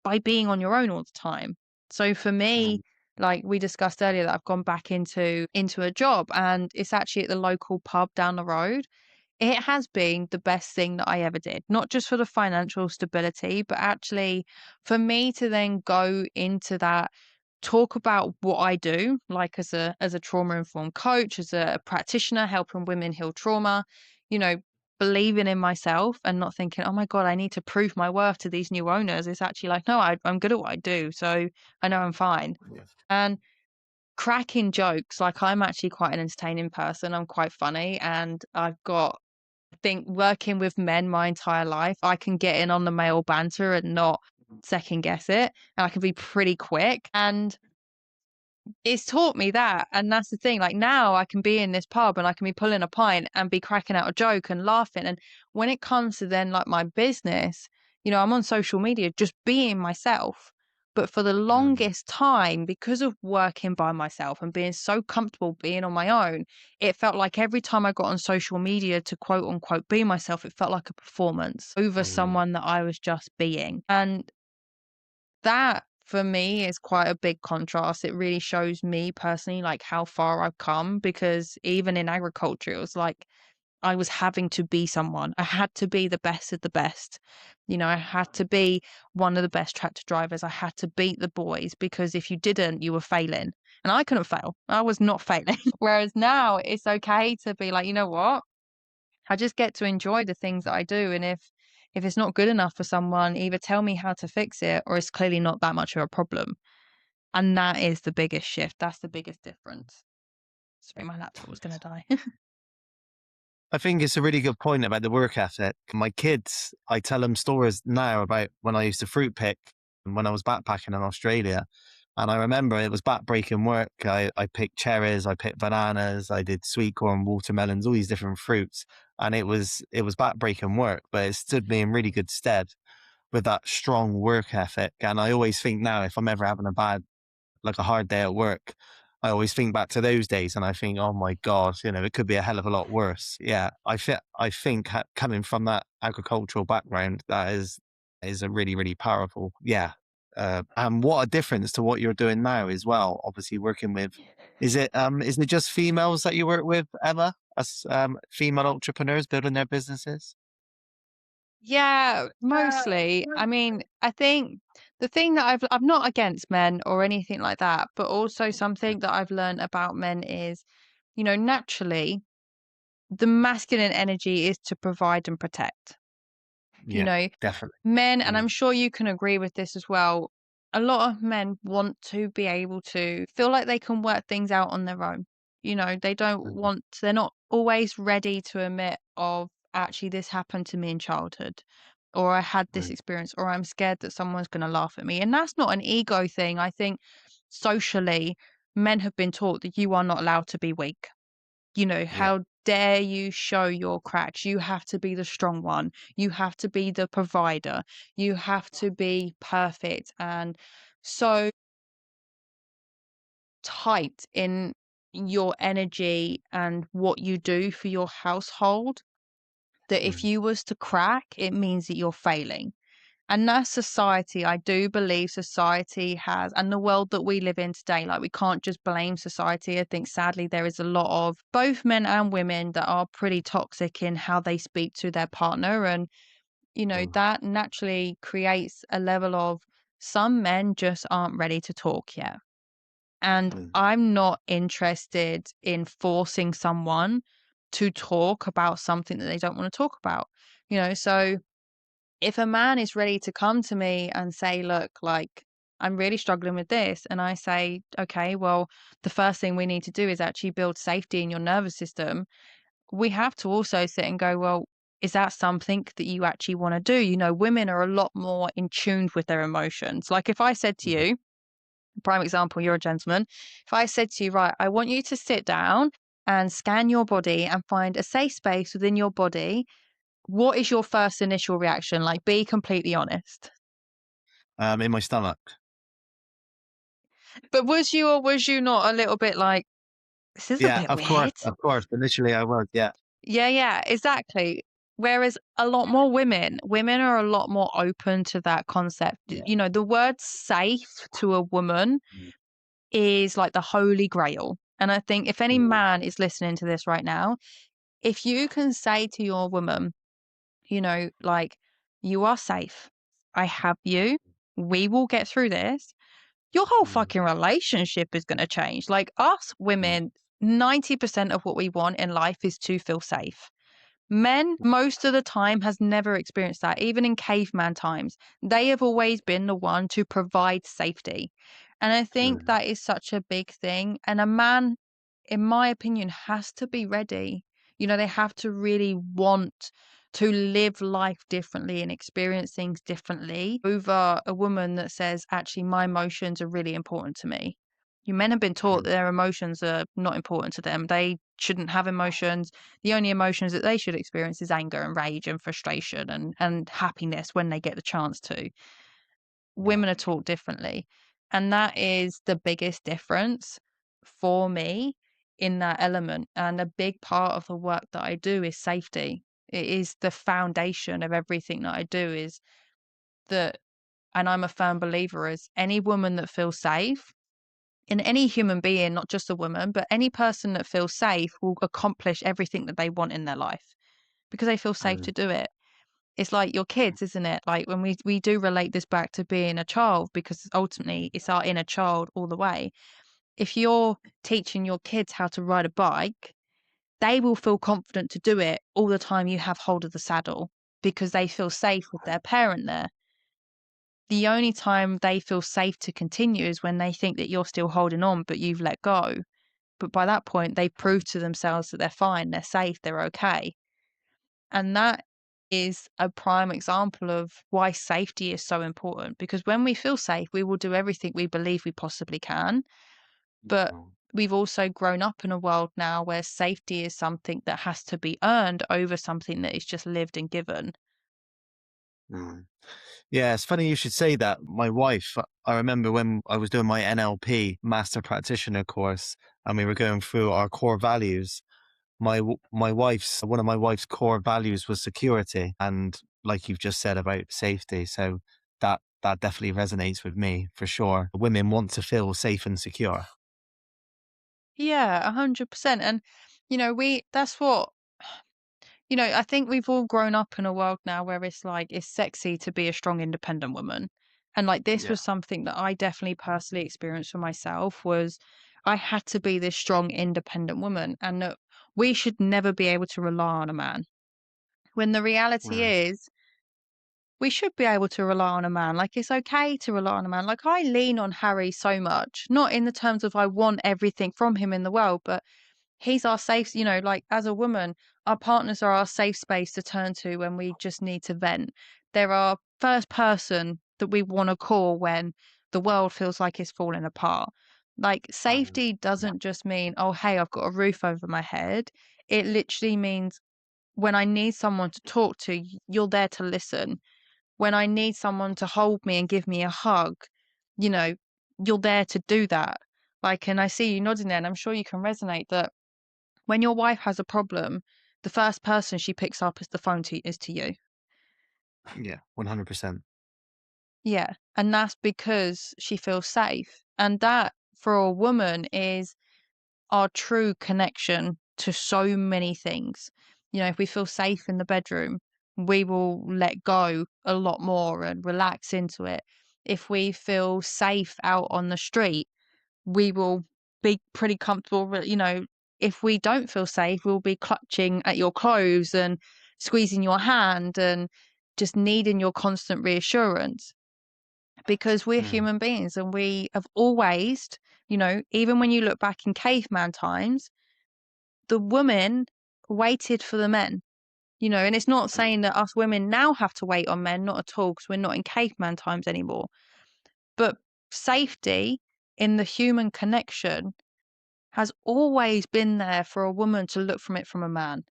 [SPEAKER 2] by being on your own all the time. So for me,
[SPEAKER 1] Mm.
[SPEAKER 2] like we discussed earlier, that I've gone back into a job, and it's actually at the local pub down the road. It has been the best thing that I ever did, not just for the financial stability, but actually for me to then go into that, talk about what I do, like as a trauma informed coach, as a practitioner helping women heal trauma, you know, believing in myself and not thinking, oh my God, I need to prove my worth to these new owners. It's actually like, no, I'm good at what I do. So I know I'm fine.
[SPEAKER 1] Yeah.
[SPEAKER 2] And cracking jokes, like I'm actually quite an entertaining person. I'm quite funny. And I've got, I think, working with men my entire life, I can get in on the male banter and not second guess it. And I can be pretty quick. And it's taught me that. And that's the thing. Like now I can be in this pub and I can be pulling a pint and be cracking out a joke and laughing. And when it comes to then like my business, I'm on social media just being myself. But for the
[SPEAKER 1] Mm.
[SPEAKER 2] longest time, because of working by myself and being so comfortable being on my own, it felt like every time I got on social media to quote unquote be myself, it felt like a performance over
[SPEAKER 1] Mm.
[SPEAKER 2] someone that I was just being. And that for me is quite a big contrast. It really shows me personally like how far I've come, because even in agriculture it was like I was having to be someone. I had to be the best of the best. I had to be one of the best tractor drivers. I had to beat the boys, because if you didn't, you were failing. And I couldn't fail. I was not failing. Whereas now it's okay to be like, you know what? I just get to enjoy the things that I do. And if it's not good enough for someone, either tell me how to fix it or it's clearly not that much of a problem. And that is the biggest shift. That's the biggest difference. Sorry, my laptop was going to die.
[SPEAKER 1] I think it's a really good point about the work ethic. My kids, I tell them stories now about when I used to fruit pick and when I was backpacking in Australia. And I remember it was backbreaking work. I picked cherries, I picked bananas, I did sweet corn, watermelons, all these different fruits. And it was backbreaking work, but it stood me in really good stead with that strong work ethic. And I always think now, if I'm ever having like a hard day at work, I always think back to those days and I think, oh my God, it could be a hell of a lot worse. Yeah. I think coming from that agricultural background, that is a really, really powerful. Yeah. And what a difference to what you're doing now as well. Obviously working with, is it just females that you work with, Emma, as female entrepreneurs building their businesses?
[SPEAKER 2] Yeah, mostly. I mean, I think the thing that I'm not against men or anything like that, but also something that I've learned about men is, naturally, the masculine energy is to provide and protect. You
[SPEAKER 1] Yeah,
[SPEAKER 2] know,
[SPEAKER 1] definitely.
[SPEAKER 2] men, and
[SPEAKER 1] Mm,
[SPEAKER 2] I'm sure you can agree with this as well, a lot of men want to be able to feel like they can work things out on their own. They don't
[SPEAKER 1] mm,
[SPEAKER 2] want, they're not always ready to admit of actually this happened to me in childhood, or I had this
[SPEAKER 1] mm,
[SPEAKER 2] experience, or I'm scared that someone's going to laugh at me. And that's not an ego thing. I think socially, men have been taught that you are not allowed to be weak.
[SPEAKER 1] yeah.
[SPEAKER 2] How dare you show your cracks? You have to be the strong one. You have to be the provider. You have to be perfect and so tight in your energy and what you do for your household that if
[SPEAKER 1] Mm,
[SPEAKER 2] you was to crack, it means that you're failing. And that's society. I do believe society has, and the world that we live in today, like we can't just blame society. I think sadly there is a lot of both men and women that are pretty toxic in how they speak to their partner. And,
[SPEAKER 1] mm,
[SPEAKER 2] that naturally creates a level of some men just aren't ready to talk yet. And
[SPEAKER 1] mm,
[SPEAKER 2] I'm not interested in forcing someone to talk about something that they don't want to talk about. So if a man is ready to come to me and say, look, like, I'm really struggling with this, and I say, okay, well, the first thing we need to do is actually build safety in your nervous system, we have to also sit and go, well, is that something that you actually want to do? Women are a lot more in tune with their emotions. Like if I said to
[SPEAKER 1] mm,
[SPEAKER 2] you, prime example, you're a gentleman. If I said to you, right, I want you to sit down and scan your body and find a safe space within your body, what is your first initial reaction? Like, be completely honest.
[SPEAKER 1] in my stomach.
[SPEAKER 2] But was you or was you not a little bit like, this is a
[SPEAKER 1] Yeah,
[SPEAKER 2] bit
[SPEAKER 1] of course,
[SPEAKER 2] weird?
[SPEAKER 1] of course. Initially, I was. Yeah.
[SPEAKER 2] Yeah, yeah, exactly. Whereas a lot more women are a lot more open to that concept.
[SPEAKER 1] Yeah.
[SPEAKER 2] The word safe to a woman
[SPEAKER 1] Mm,
[SPEAKER 2] is like the holy grail. And I think if any
[SPEAKER 1] mm,
[SPEAKER 2] man is listening to this right now, if you can say to your woman, like, you are safe, I have you, we will get through this, your whole
[SPEAKER 1] mm,
[SPEAKER 2] fucking relationship is going to change. Like us
[SPEAKER 1] mm,
[SPEAKER 2] women, 90% of what we want in life is to feel safe. Men, most of the time, has never experienced that. Even in caveman times, they have always been the one to provide safety. And I think
[SPEAKER 1] mm,
[SPEAKER 2] that is such a big thing. And a man, in my opinion, has to be ready. They have to really want to live life differently and experience things differently over a woman that says, actually, my emotions are really important to me. You men have been taught
[SPEAKER 1] mm,
[SPEAKER 2] that their emotions are not important to them. They shouldn't have emotions. The only emotions that they should experience is anger and rage and frustration and happiness when they get the chance to.
[SPEAKER 1] yeah.
[SPEAKER 2] Women are taught differently. And that is the biggest difference for me in that element. And a big part of the work that I do is safety. It is the foundation of everything that I do is that, and I'm a firm believer, is any woman that feels safe in any human being, not just a woman, but any person that feels safe will accomplish everything that they want in their life because they feel safe
[SPEAKER 1] Mm,
[SPEAKER 2] to do it. It's like your kids, isn't it? Like when we do relate this back to being a child, because ultimately it's our inner child all the way. If you're teaching your kids how to ride a bike, they will feel confident to do it all the time you have hold of the saddle because they feel safe with their parent there. the only time they feel safe to continue is when they think that you're still holding on, but you've let go. But by that point, they prove to themselves that they're fine, they're safe, they're okay. And that is a prime example of why safety is so important, because when we feel safe, we will do everything we believe we possibly can. But
[SPEAKER 1] Mm.
[SPEAKER 2] we've also grown up in a world now where safety is something that has to be earned over something that is just lived and given.
[SPEAKER 1] Mm. Yeah, it's funny you should say that. My wife, I remember when I was doing my NLP master practitioner course and we were going through our core values. My wife's one of my wife's core values was security, and like you've just said about safety. So that definitely resonates with me for sure. Women want to feel safe and secure.
[SPEAKER 2] Yeah, 100%. And, that's what, I think we've all grown up in a world now where it's like, it's sexy to be a strong, independent woman. And like, this
[SPEAKER 1] Yeah.
[SPEAKER 2] was something that I definitely personally experienced for myself was I had to be this strong, independent woman, and that we should never be able to rely on a man. When the reality
[SPEAKER 1] Mm.
[SPEAKER 2] is, we should be able to rely on a man. Like, it's okay to rely on a man. Like, I lean on Harry so much, not in the terms of I want everything from him in the world, but he's our safe, like as a woman, our partners are our safe space to turn to when we just need to vent. They're our first person that we want to call when the world feels like it's falling apart. Like,
[SPEAKER 1] Um,
[SPEAKER 2] safety
[SPEAKER 1] yeah.
[SPEAKER 2] doesn't just mean, oh, hey, I've got a roof over my head. It literally means when I need someone to talk to, you're there to listen. When I need someone to hold me and give me a hug, you know, you're there to do that. Like, and I see you nodding there, and I'm sure you can resonate that when your wife has a problem, the first person she picks up is the phone is to you.
[SPEAKER 1] Yeah. 100%.
[SPEAKER 2] Yeah. And that's because she feels safe. And that for a woman is our true connection to so many things. If we feel safe in the bedroom, we will let go a lot more and relax into it. If we feel safe out on the street, we will be pretty comfortable. If we don't feel safe, we'll be clutching at your clothes and squeezing your hand and just needing your constant reassurance, because we're
[SPEAKER 1] Mm.
[SPEAKER 2] human beings and we have always, even when you look back in caveman times, the women waited for the men. And it's not
[SPEAKER 1] Mm.
[SPEAKER 2] saying that us women now have to wait on men, not at all, because we're not in caveman times anymore. But safety in the human connection has always been there for a woman to look from it from a man,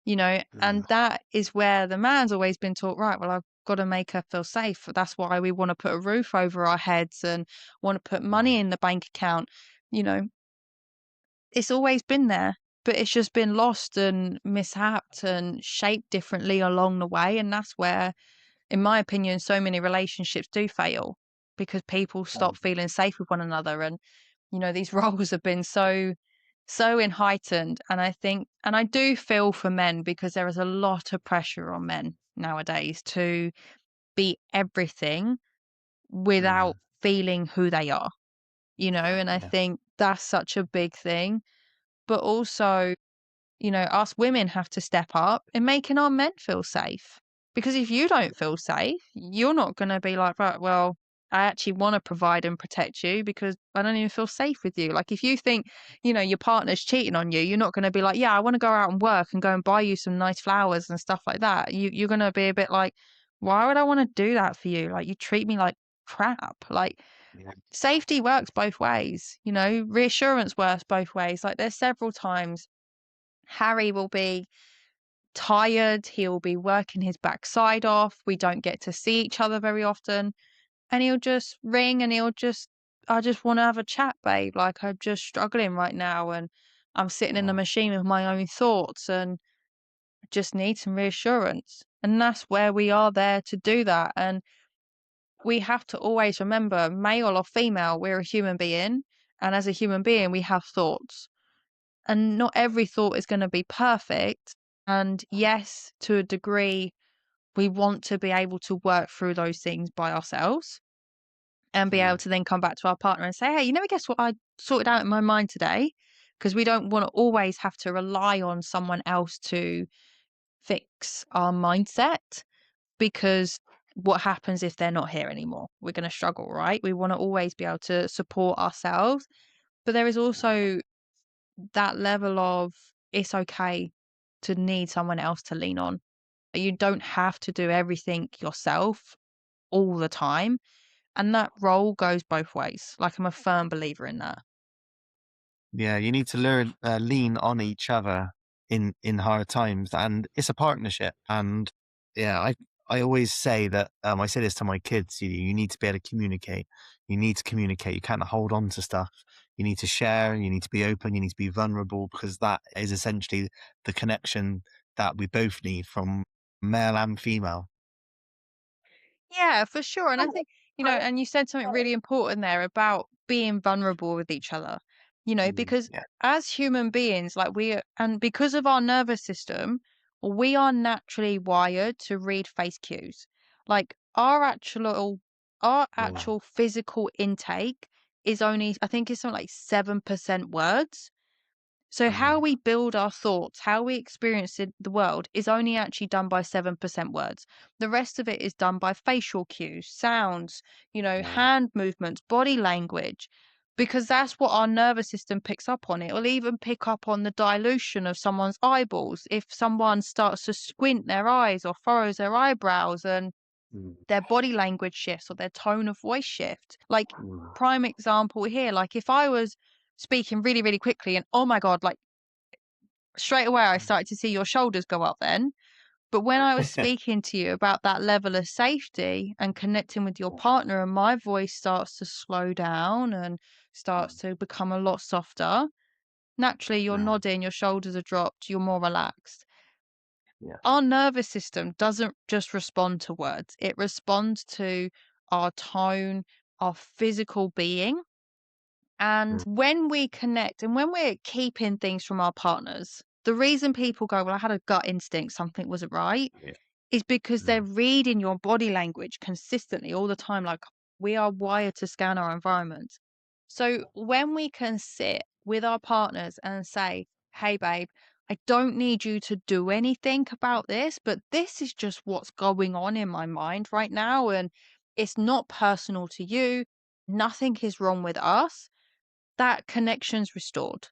[SPEAKER 1] Mm.
[SPEAKER 2] and that is where the man's always been taught, right, well, I've got to make her feel safe. That's why we want to put a roof over our heads and want to put
[SPEAKER 1] Mm.
[SPEAKER 2] money in the bank account. You know, it's always been there, but it's just been lost and mishapped and shaped differently along the way. And that's where, in my opinion, so many relationships do fail, because people stop feeling safe with one another. And these roles have been so in heightened, and I do feel for men, because there is a lot of pressure on men nowadays to be everything
[SPEAKER 1] Mm.
[SPEAKER 2] without feeling who they are, and I
[SPEAKER 1] Yeah.
[SPEAKER 2] think that's such a big thing. But also, us women have to step up in making our men feel safe. Because if you don't feel safe, you're not going to be like, right, well, I actually want to provide and protect you because I don't even feel safe with you. Like, if you think, your partner's cheating on you, you're not going to be like, yeah, I want to go out and work and go and buy you some nice flowers and stuff like that. You're going to be a bit like, why would I want to do that for you? Like, you treat me like crap. Like,
[SPEAKER 1] Yeah.
[SPEAKER 2] safety works both ways, reassurance works both ways. Like, there's several times Harry will be tired, he'll be working his backside off, we don't get to see each other very often, and he'll just ring and I just want to have a chat, babe. Like, I'm just struggling right now and I'm sitting in the
[SPEAKER 1] Mm.
[SPEAKER 2] machine with my own thoughts and just need some reassurance. And that's where we are there to do that. And we have to always remember, male or female, we're a human being. And as a human being, we have thoughts. And not every thought is going to be perfect. And yes, to a degree, we want to be able to work through those things by ourselves and be able
[SPEAKER 1] Mm.
[SPEAKER 2] to then come back to our partner and say, hey, guess what I sorted out in my mind today? Because we don't want to always have to rely on someone else to fix our mindset, because what happens if they're not here anymore? We're going to struggle, right? We want to always be able to support ourselves. But there is also that level of it's okay to need someone else to lean on. You don't have to do everything yourself all the time. And that role goes both ways. Like, I'm a firm believer in that.
[SPEAKER 1] Yeah, you need to learn lean on each other in hard times, and it's a partnership. And yeah, I always say that I say this to my kids. You need to be able to communicate. You need to communicate. You can't hold on to stuff. You need to share. You need to be open. You need to be vulnerable, because that is essentially the connection that we both need from male and female.
[SPEAKER 2] Yeah, for sure. And I think, and you said something really important there about being vulnerable with each other, because
[SPEAKER 1] Yeah.
[SPEAKER 2] as human beings, like and because of our nervous system, we are naturally wired to read face cues. Like our
[SPEAKER 1] Mm.
[SPEAKER 2] actual physical intake is only, I think it's something like 7% words. So how
[SPEAKER 1] Mm.
[SPEAKER 2] we build our thoughts, how we experience the world is only actually done by 7% words. The rest of it is done by facial cues, sounds,
[SPEAKER 1] Yeah.
[SPEAKER 2] hand movements, body language, because that's what our nervous system picks up on. It will even pick up on the dilution of someone's eyeballs. If someone starts to squint their eyes or furrows their eyebrows and
[SPEAKER 1] Mm.
[SPEAKER 2] their body language shifts or their tone of voice shift. Like,
[SPEAKER 1] Mm.
[SPEAKER 2] prime example here, like if I was speaking really, really quickly and oh my God, like straight away I started to see your shoulders go up then. But when I was speaking to you about that level of safety and connecting with your partner, and my voice starts to slow down and starts to become a lot softer, naturally you're
[SPEAKER 1] Yeah.
[SPEAKER 2] nodding, your shoulders are dropped, you're more relaxed.
[SPEAKER 1] Yeah.
[SPEAKER 2] Our nervous system doesn't just respond to words, it responds to our tone, our physical being. And
[SPEAKER 1] Mm.
[SPEAKER 2] when we connect and when we're keeping things from our partners, the reason people go, well, I had a gut instinct, something wasn't right,
[SPEAKER 1] Yeah.
[SPEAKER 2] is because they're
[SPEAKER 1] Mm.
[SPEAKER 2] reading your body language consistently all the time. Like, we are wired to scan our environment. So when we can sit with our partners and say, hey, babe, I don't need you to do anything about this, but this is just what's going on in my mind right now. And it's not personal to you. Nothing is wrong with us. That connection's restored.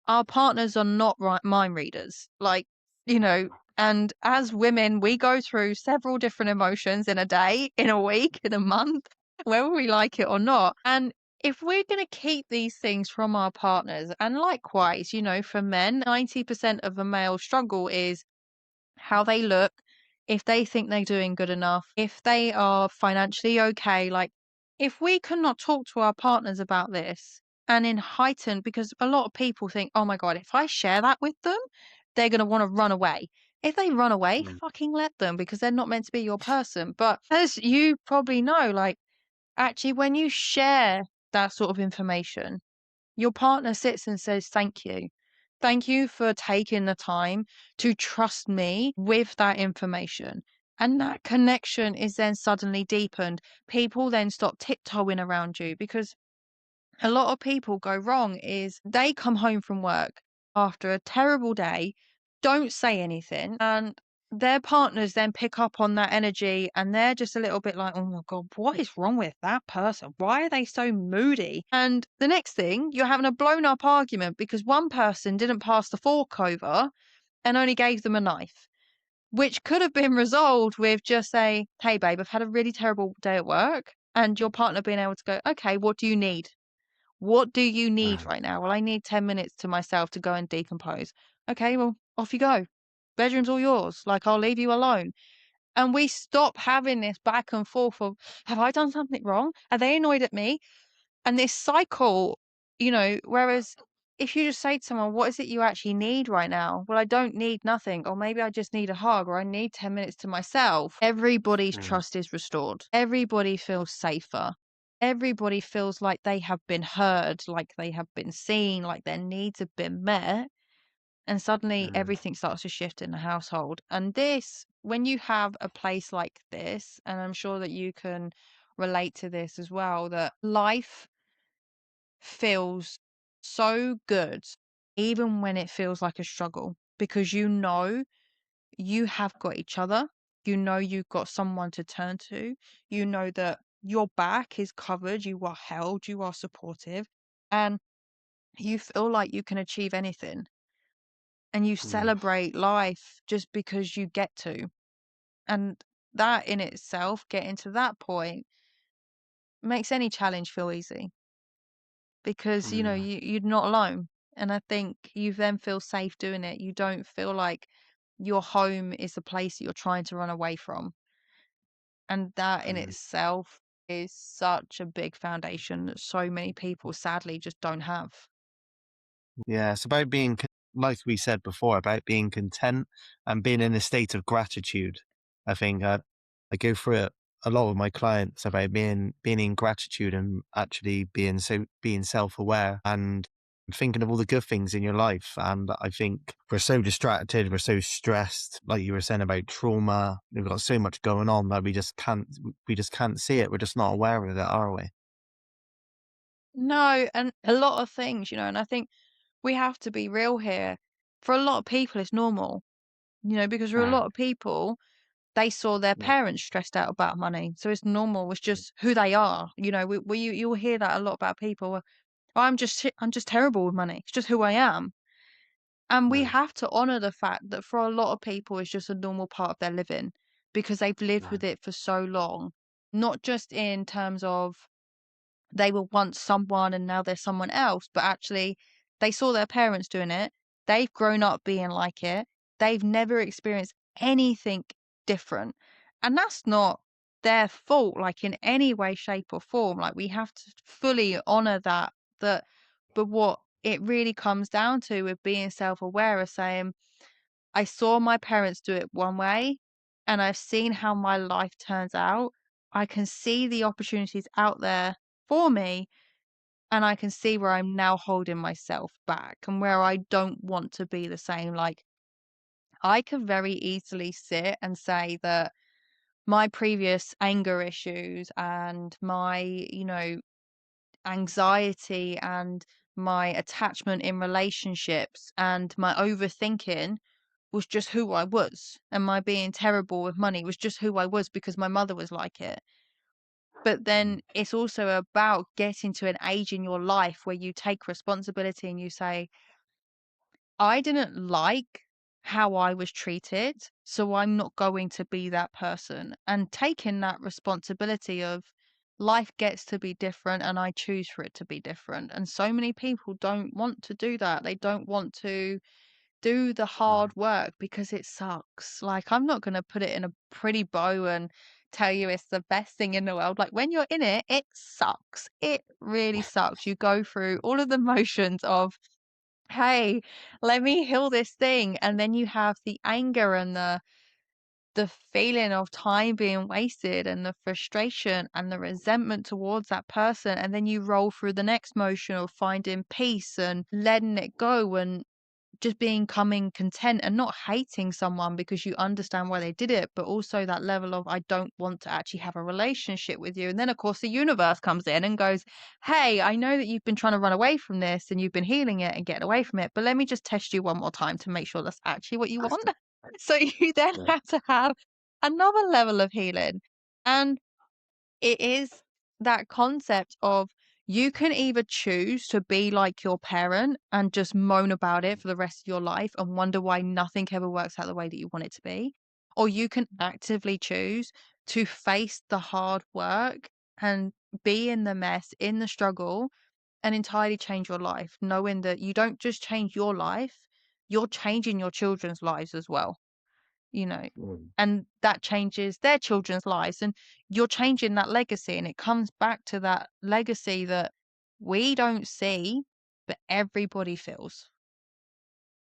[SPEAKER 2] Our partners are not mind readers. Like, you know, and as women, we go through several different emotions in a day, in a week, in a month, whether we like it or not. And if we're going to keep these things from our partners, and likewise, for men, 90% of a male struggle is how they look, if they think they're doing good enough, if they are financially okay. Like, if we cannot talk to our partners about this and in heightened, because a lot of people think, oh my God, if I share that with them, they're going to want to run away. If they run away,
[SPEAKER 1] Mm.
[SPEAKER 2] fucking let them because they're not meant to be your person. But as you probably know, like, actually, when you share that sort of information, your partner sits and says, thank you. Thank you for taking the time to trust me with that information. And that connection is then suddenly deepened. People then stop tiptoeing around you because a lot of people go wrong is they come home from work after a terrible day, don't say anything, and their partners then pick up on that energy and they're just a little bit like, oh my God, what is wrong with that person? Why are they so moody? And the next thing, you're having a blown up argument because one person didn't pass the fork over and only gave them a knife, which could have been resolved with just say, hey, babe, I've had a really terrible day at work. And your partner being able to go, okay, what do you need? What do you need
[SPEAKER 1] Mm.
[SPEAKER 2] right now? Well, I need 10 minutes to myself to go and decompose. Okay, well, off you go. Bedroom's all yours. Like, I'll leave you alone. And we stop having this back and forth of, have I done something wrong? Are they annoyed at me? And this cycle, whereas if you just say to someone, what is it you actually need right now? Well, I don't need nothing. Or maybe I just need a hug or I need 10 minutes to myself. Everybody's
[SPEAKER 1] Mm.
[SPEAKER 2] trust is restored. Everybody feels safer. Everybody feels like they have been heard, like they have been seen, like their needs have been met. And suddenly
[SPEAKER 1] Mm.
[SPEAKER 2] everything starts to shift in the household. And this, when you have a place like this, and I'm sure that you can relate to this as well, that life feels so good, even when it feels like a struggle, because you have got each other. You know you've got someone to turn to. You know that your back is covered, you are held, you are supportive, and you feel like you can achieve anything. And you
[SPEAKER 1] Mm.
[SPEAKER 2] celebrate life just because you get to. And that in itself, getting to that point, makes any challenge feel easy because, you know,
[SPEAKER 1] Mm.
[SPEAKER 2] you're not alone. And I think you then feel safe doing it. You don't feel like your home is the place that you're trying to run away from. And that in
[SPEAKER 1] Mm.
[SPEAKER 2] itself is such a big foundation that so many people sadly just don't have.
[SPEAKER 1] Yeah, it's about being, like we said before, about being content and being in a state of gratitude. I think I go through it a lot with my clients about being in gratitude and actually being self aware and thinking of all the good things in your life. And I think we're so distracted, we're so stressed, like you were saying about trauma. We've got so much going on that we just can't see it. We're just not aware of it, are we?
[SPEAKER 2] No, and a lot of things, and I think we have to be real here. For a lot of people, it's normal, because for a
[SPEAKER 1] Ah,
[SPEAKER 2] lot of people, they saw their
[SPEAKER 1] yeah,
[SPEAKER 2] parents stressed out about money. So it's normal. It's just who they are. You'll hear that a lot about people. I'm just terrible with money. It's just who I am. And we
[SPEAKER 1] yeah,
[SPEAKER 2] have to honor the fact that for a lot of people, it's just a normal part of their living because they've lived
[SPEAKER 1] yeah,
[SPEAKER 2] with it for so long. Not just in terms of they were once someone and now they're someone else, but actually they saw their parents doing it. They've grown up being like it. They've never experienced anything different. And that's not their fault, like in any way, shape, or form. Like we have to fully honor that, but what it really comes down to with being self-aware is saying, I saw my parents do it one way and I've seen how my life turns out. I can see the opportunities out there for me and I can see where I'm now holding myself back and where I don't want to be the same. Like, I could very easily sit and say that my previous anger issues and my, anxiety and my attachment in relationships and my overthinking was just who I was. And my being terrible with money was just who I was because my mother was like it. But then it's also about getting to an age in your life where you take responsibility and you say, I didn't like how I was treated, so I'm not going to be that person. And taking that responsibility of life gets to be different and I choose for it to be different. And so many people don't want to do that. They don't want to do the hard work because it sucks. Like, I'm not gonna put it in a pretty bow and tell you it's the best thing in the world. Like, when you're in it, it sucks. It really sucks. You go through all of the motions of, "Hey, let me heal this thing," and then you have the anger and the feeling of time being wasted and the frustration and the resentment towards that person, and then you roll through the next motion of finding peace and letting it go and just becoming content and not hating someone because you understand why they did it, but also that level of I don't want to actually have a relationship with you. And then of course the universe comes in and goes, hey, I know that you've been trying to run away from this and you've been healing it and getting away from it, but let me just test you one more time to make sure that's actually what you want. So you then
[SPEAKER 1] yeah,
[SPEAKER 2] have to have another level of healing. And it is that concept of you can either choose to be like your parent and just moan about it for the rest of your life and wonder why nothing ever works out the way that you want it to be, or you can actively choose to face the hard work and be in the mess, in the struggle, and entirely change your life, knowing that you don't just change your life, you're changing your children's lives as well, you know,
[SPEAKER 1] mm,
[SPEAKER 2] and that changes their children's lives and you're changing that legacy. And it comes back to that legacy that we don't see, but everybody feels.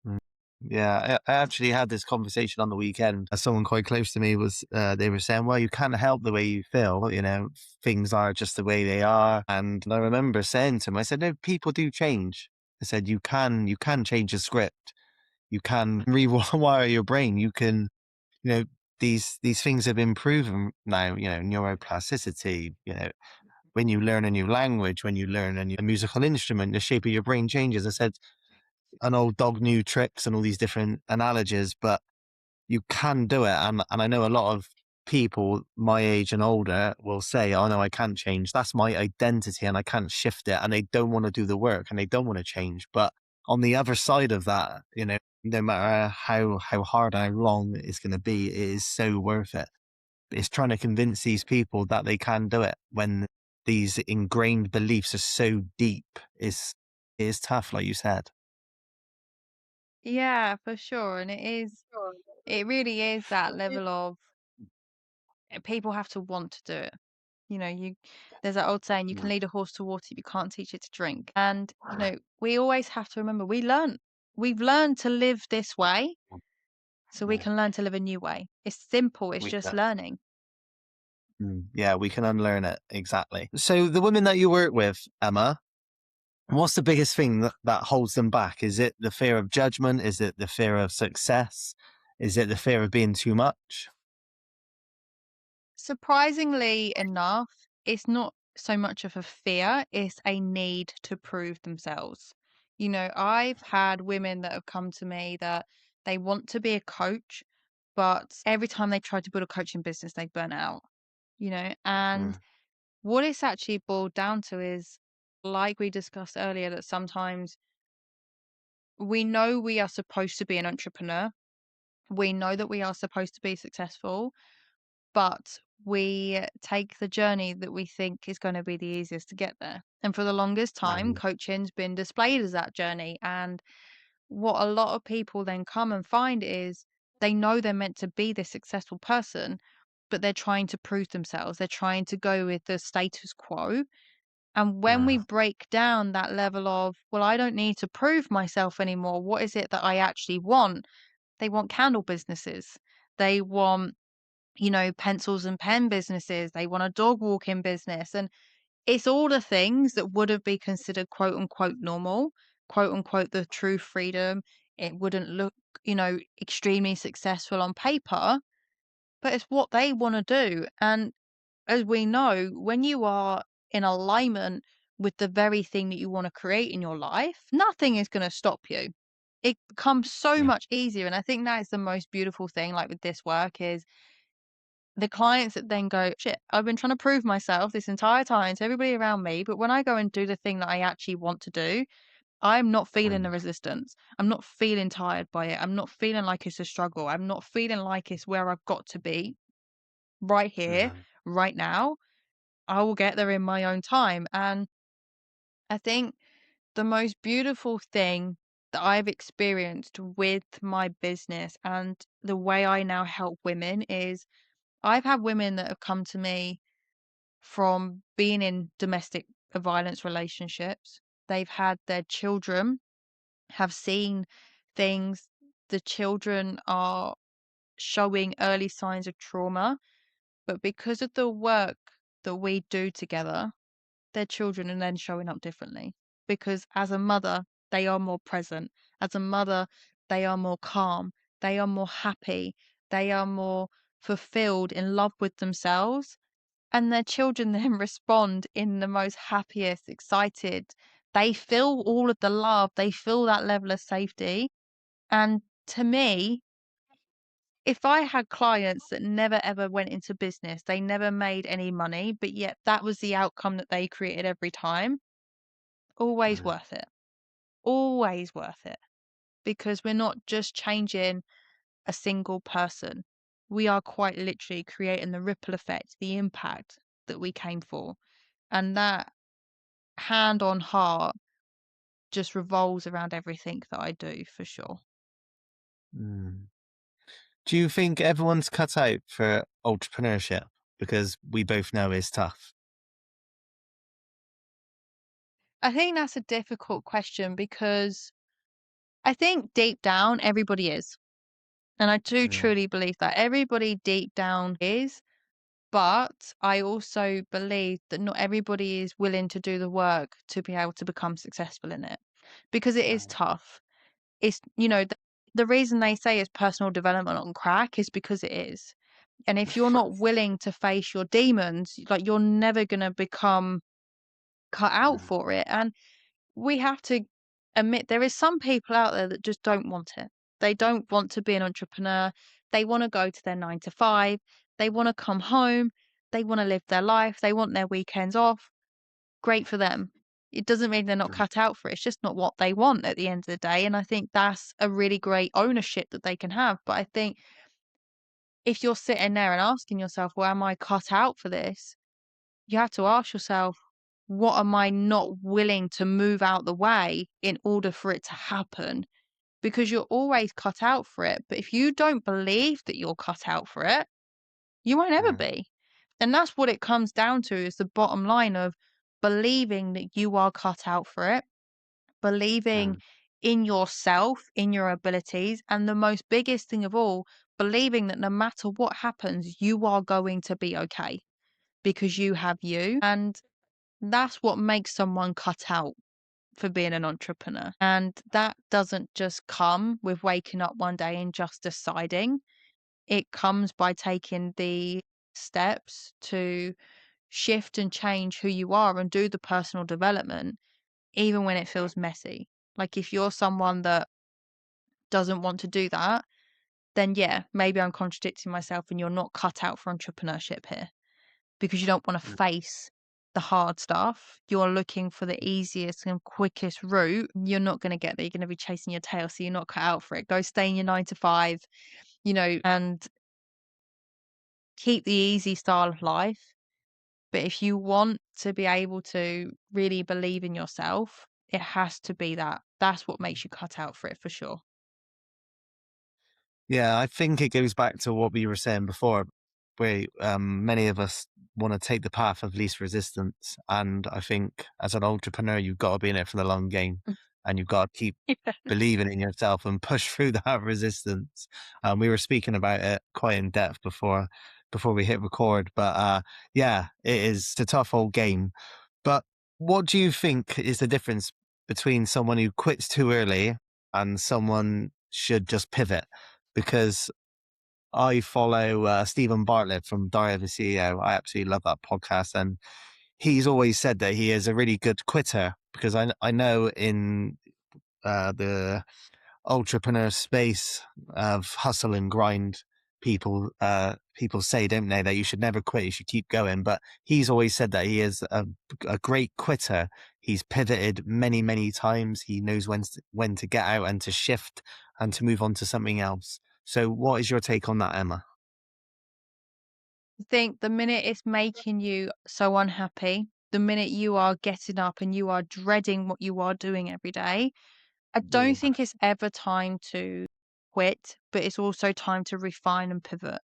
[SPEAKER 1] mm. Yeah, I actually had this conversation on the weekend. Someone quite close to me was, they were saying, well, you can't help the way you feel, things are just the way they are. And I remember saying to him, I said, no, people do change. I said, you can change the script. You can rewire your brain. You can, you know, these things have been proven now, neuroplasticity, when you learn a new language, when you learn a musical instrument, the shape of your brain changes. I said, an old dog knew tricks and all these different analogies, but you can do it. And I know a lot of people my age and older will say, oh no, I can't change. That's my identity and I can't shift it. And they don't want to do the work and they don't want to change. But on the other side of that, you know, no matter how hard, how long it's going to be, it is so worth it. It's trying to convince these people that they can do it when these ingrained beliefs are so deep. Is tough, like you said.
[SPEAKER 2] Yeah, for sure. And it really is that level of people have to want to do it. You know, there's that old saying, you can
[SPEAKER 1] Mm.
[SPEAKER 2] lead a horse to water, but you can't teach it to drink. And, we always have to remember we've learned to live this way, so we
[SPEAKER 1] Yeah,
[SPEAKER 2] can learn to live a new way. It's simple, it's
[SPEAKER 1] we
[SPEAKER 2] just
[SPEAKER 1] can.
[SPEAKER 2] learning.
[SPEAKER 1] Yeah, we can unlearn it. Exactly. So the women that you work with, Emma, what's the biggest thing that holds them back? Is it the fear of judgment? Is it the fear of success? Is it the fear of being too much?
[SPEAKER 2] Surprisingly enough, it's not so much of a fear, it's a need to prove themselves. I've had women that have come to me that they want to be a coach, but every time they try to build a coaching business, they burn out, and
[SPEAKER 1] Mm,
[SPEAKER 2] what it's actually boiled down to is, like we discussed earlier, that sometimes we know we are supposed to be an entrepreneur. We know that we are supposed to be successful, but we take the journey that we think is going to be the easiest to get there. And for the longest time,
[SPEAKER 1] mm,
[SPEAKER 2] coaching's been displayed as that journey. And what a lot of people then come and find is they know they're meant to be this successful person, but they're trying to prove themselves. They're trying to go with the status quo. And when we
[SPEAKER 1] yeah,
[SPEAKER 2] break down that level of, well, I don't need to prove myself anymore. What is it that I actually want? They want candle businesses. They want, pencils and pen businesses. They want a dog walking business. And it's all the things that would have been considered quote unquote normal, quote unquote the true freedom. It wouldn't look, extremely successful on paper, but it's what they want to do. And as we know, when you are in alignment with the very thing that you want to create in your life, nothing is going to stop you. It becomes so
[SPEAKER 1] yeah,
[SPEAKER 2] much easier. And I think that is the most beautiful thing, like with this work, is the clients that then go, shit, I've been trying to prove myself this entire time to everybody around me. But when I go and do the thing that I actually want to do, I'm not feeling the
[SPEAKER 1] mm,
[SPEAKER 2] resistance. I'm not feeling tired by it. I'm not feeling like it's a struggle. I'm not feeling like it's where I've got to be right here,
[SPEAKER 1] mm,
[SPEAKER 2] right now. I will get there in my own time. And I think the most beautiful thing that I've experienced with my business and the way I now help women is I've had women that have come to me from being in domestic violence relationships. They've had their children have seen things. The children are showing early signs of trauma, but because of the work that we do together, their children are then showing up differently. Because as a mother, they are more present. As a mother, they are more calm. They are more happy. They are more fulfilled, in love with themselves. And their children then respond in the most happiest, excited. They feel all of the love, they feel that level of safety. And to me, if I had clients that never ever went into business, they never made any money, but yet that was the outcome that they created every time, always
[SPEAKER 1] mm,
[SPEAKER 2] worth it. Always worth it. Because we're not just changing a single person. We are quite literally creating the ripple effect, the impact that we came for. And that hand on heart just revolves around everything that I do for sure.
[SPEAKER 1] mm. Do you think everyone's cut out for entrepreneurship? Because we both know it's tough.
[SPEAKER 2] I think that's a difficult question because I think deep down everybody is. And I do
[SPEAKER 1] Mm,
[SPEAKER 2] truly believe that everybody deep down is. But I also believe that not everybody is willing to do the work to be able to become successful in it because it is
[SPEAKER 1] right.
[SPEAKER 2] tough. It's, the reason they say it's personal development on crack is because it is. And if you're not willing to face your demons, like you're never going to become cut out
[SPEAKER 1] Mm,
[SPEAKER 2] for it. And we have to admit there is some people out there that just don't want it. They don't want to be an entrepreneur. They want to go to their 9 to 5. They want to come home. They want to live their life. They want their weekends off. Great for them. It doesn't mean they're not
[SPEAKER 1] Mm,
[SPEAKER 2] cut out for it. It's just not what they want at the end of the day. And I think that's a really great ownership that they can have. But I think if you're sitting there and asking yourself, well, am I cut out for this? You have to ask yourself, what am I not willing to move out the way in order for it to happen? Because you're always cut out for it. But if you don't believe that you're cut out for it, you won't ever
[SPEAKER 1] mm,
[SPEAKER 2] be. And that's what it comes down to is the bottom line of believing that you are cut out for it, believing
[SPEAKER 1] mm,
[SPEAKER 2] in yourself, in your abilities, and the most biggest thing of all, believing that no matter what happens, you are going to be okay because you have you. And that's what makes someone cut out for being an entrepreneur. And that doesn't just come with waking up one day and just deciding. It comes by taking the steps to shift and change who you are and do the personal development, even when it feels messy. Like if you're someone that doesn't want to do that, then yeah, maybe I'm contradicting myself and you're not cut out for entrepreneurship here because you don't want to
[SPEAKER 1] mm.
[SPEAKER 2] face the hard stuff. You're looking for the easiest and quickest route. You're not going to get there. You're going to be chasing your tail. So you're not cut out for it. Go stay in your 9 to 5, and keep the easy style of life. But if you want to be able to really believe in yourself, it has to be that. That's what makes you cut out for it for sure.
[SPEAKER 1] Yeah, I think it goes back to what we were saying before, where many of us want to take the path of least resistance. And I think as an entrepreneur, you've got to be in it for the long game and you've got to keep believing in yourself and push through that resistance. We were speaking about it quite in depth before we hit record, but yeah, it is a tough old game. But what do you think is the difference between someone who quits too early and someone should just pivot? Because I follow Stephen Bartlett from Diary of a CEO. I absolutely love that podcast, and he's always said that he is a really good quitter. Because I know in the entrepreneur space of hustle and grind, people say, don't they, that you should never quit, you should keep going. But he's always said that he is a great quitter. He's pivoted many times. He knows when to get out and to shift and to move on to something else. So what is your take on that, Emma?
[SPEAKER 2] I think the minute it's making you so unhappy, the minute you are getting up and you are dreading what you are doing every day, I don't
[SPEAKER 1] Yeah.
[SPEAKER 2] think it's ever time to quit, but it's also time to refine and pivot.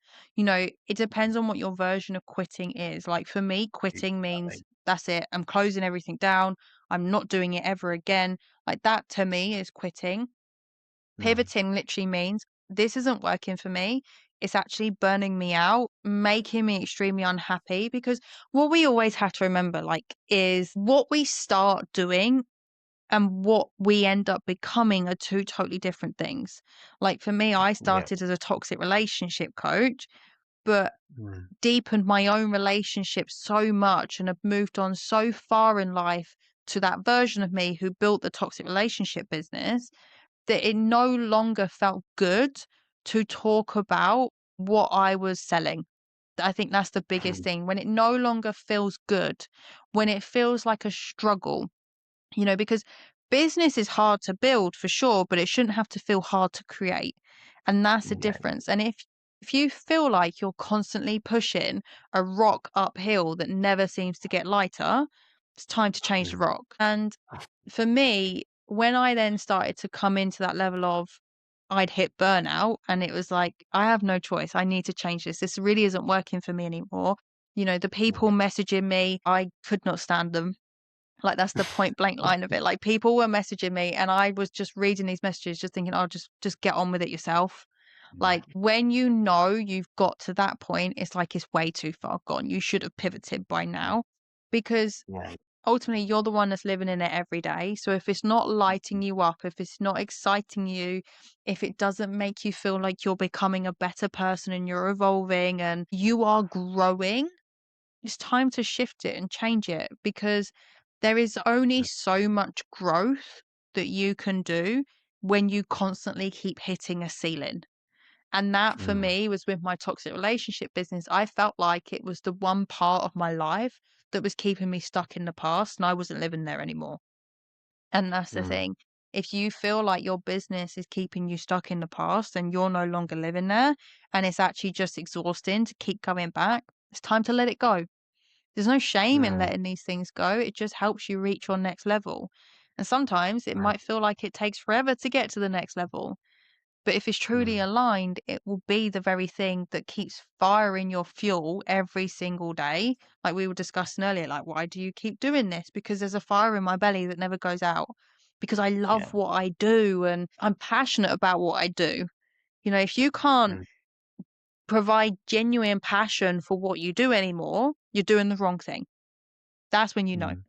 [SPEAKER 2] It depends on what your version of quitting is. Like for me, quitting means
[SPEAKER 1] Exactly.
[SPEAKER 2] that's it. I'm closing everything down. I'm not doing it ever again. Like that to me is quitting.
[SPEAKER 1] Mm,
[SPEAKER 2] Pivoting literally means this isn't working for me. It's actually burning me out, making me extremely unhappy because what we always have to remember, like, is what we start doing and what we end up becoming are two totally different things. Like for me, I
[SPEAKER 1] yeah.
[SPEAKER 2] started as a toxic relationship coach, but
[SPEAKER 1] Mm,
[SPEAKER 2] deepened my own relationship so much and have moved on so far in life to that version of me who built the toxic relationship business that it no longer felt good to talk about what I was selling. I think that's the biggest
[SPEAKER 1] mm,
[SPEAKER 2] thing. When it no longer feels good, when it feels like a struggle, because business is hard to build for sure, but it shouldn't have to feel hard to create. And that's the
[SPEAKER 1] yeah.
[SPEAKER 2] difference. And if you feel like you're constantly pushing a rock uphill that never seems to get lighter, it's time to change the
[SPEAKER 1] Mm,
[SPEAKER 2] rock. And for me, when I then started to come into that level of I'd hit burnout and it was like, I have no choice. I need to change this. This really isn't working for me anymore. The people messaging me, I could not stand them. Like, that's the point blank line of it. Like, people were messaging me and I was just reading these messages, just thinking, "Oh, just get on with it yourself."
[SPEAKER 1] yeah.
[SPEAKER 2] Like, when you know you've got to that point, it's like it's way too far gone. You should have pivoted by now because
[SPEAKER 1] Yeah.
[SPEAKER 2] ultimately you're the one that's living in it every day. So if it's not lighting you up, if it's not exciting you, if it doesn't make you feel like you're becoming a better person and you're evolving and you are growing, it's time to shift it and change it because there is only so much growth that you can do when you constantly keep hitting a ceiling. And that for
[SPEAKER 1] Mm,
[SPEAKER 2] me was with my toxic relationship business. I felt like it was the one part of my life that was keeping me stuck in the past and I wasn't living there anymore. And that's the
[SPEAKER 1] mm,
[SPEAKER 2] thing. If you feel like your business is keeping you stuck in the past and you're no longer living there and it's actually just exhausting to keep coming back, it's time to let it go. There's no shame in
[SPEAKER 1] mm,
[SPEAKER 2] letting these things go. It just helps you reach your next level. And sometimes it
[SPEAKER 1] right,
[SPEAKER 2] might feel like it takes forever to get to the next level. But if it's truly
[SPEAKER 1] mm,
[SPEAKER 2] aligned, it will be the very thing that keeps firing your fuel every single day. Like we were discussing earlier, like, why do you keep doing this? Because there's a fire in my belly that never goes out. Because I
[SPEAKER 1] yeah,
[SPEAKER 2] love what I do and I'm passionate about what I do. You know, if you can't
[SPEAKER 1] mm,
[SPEAKER 2] provide genuine passion for what you do anymore, you're doing the wrong thing. That's when you know.
[SPEAKER 1] mm,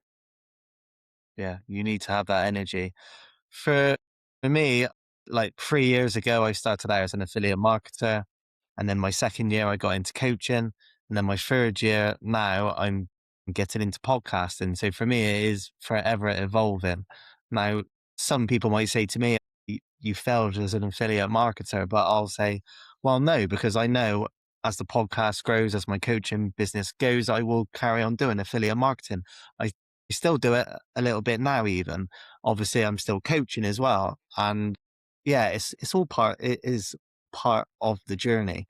[SPEAKER 1] yeah. You need to have that energy. For for me, like 3 years ago, I started out as an affiliate marketer. And then my second year, I got into coaching. And then my third year, now I'm getting into podcasting. So for me, it is forever evolving. Now, some people might say to me, you failed as an affiliate marketer, but I'll say, well, no, because I know as the podcast grows, as my coaching business goes, I will carry on doing affiliate marketing. I still do it a little bit now, even. Obviously, I'm still coaching as well. And yeah, it's all part, it is part of the journey.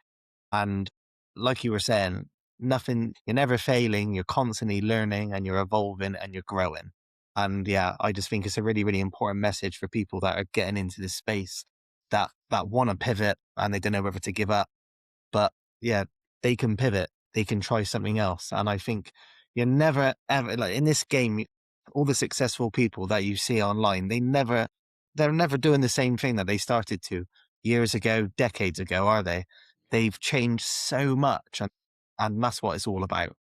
[SPEAKER 1] And like you were saying, nothing, you're never failing, you're constantly learning and you're evolving and you're growing. And yeah, I just think it's a really, really important message for people that are getting into this space that want to pivot and they don't know whether to give up. But yeah, they can pivot, they can try something else. And I think you're never ever like in this game, all the successful people that you see online, they're never doing the same thing that they started to years ago, decades ago, are they? They've changed so much and that's what it's all about.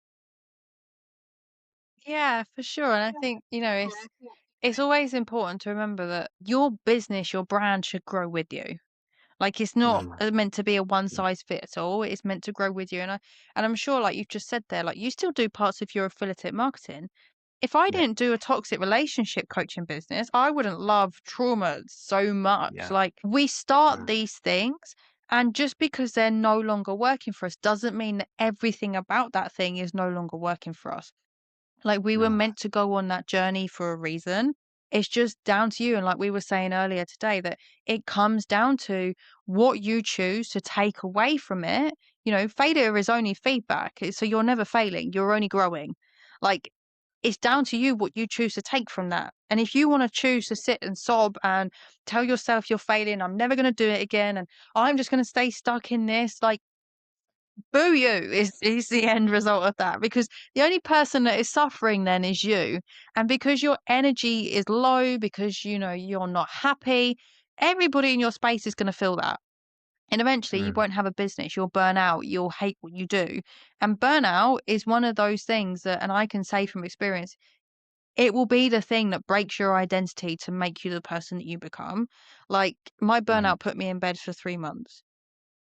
[SPEAKER 2] Yeah, for sure. And I think, you know, it's always important to remember that your business, your brand should grow with you. Like it's not
[SPEAKER 1] Mm,
[SPEAKER 2] meant to be a one size fits all. It's meant to grow with you. And I'm sure, like you've just said there, like you still do parts of your affiliate marketing. If I
[SPEAKER 1] yeah,
[SPEAKER 2] didn't do a toxic relationship coaching business, I wouldn't love trauma so much.
[SPEAKER 1] yeah,
[SPEAKER 2] Like we start
[SPEAKER 1] mm,
[SPEAKER 2] these things, and just because they're no longer working for us doesn't mean that everything about that thing is no longer working for us. Like, we were
[SPEAKER 1] mm,
[SPEAKER 2] meant to go on that journey for a reason. It's just down to you, and like we were saying earlier today, that it comes down to what you choose to take away from it. You know, failure is only feedback, so you're never failing, you're only growing. Like, it's down to you what you choose to take from that. And if you wanna choose to sit and sob and tell yourself you're failing, "I'm never gonna do it again, and I'm just gonna stay stuck in this," like, boo you is the end result of that, because the only person that is suffering then is you. And because your energy is low, because you know you're not happy, everybody in your space is going to feel that. And eventually you
[SPEAKER 1] mm,
[SPEAKER 2] won't have a business, you'll burn out, you'll hate what you do. And burnout is one of those things that, and I can say from experience, it will be the thing that breaks your identity to make you the person that you become. Like my
[SPEAKER 1] mm,
[SPEAKER 2] burnout put me in bed for 3 months.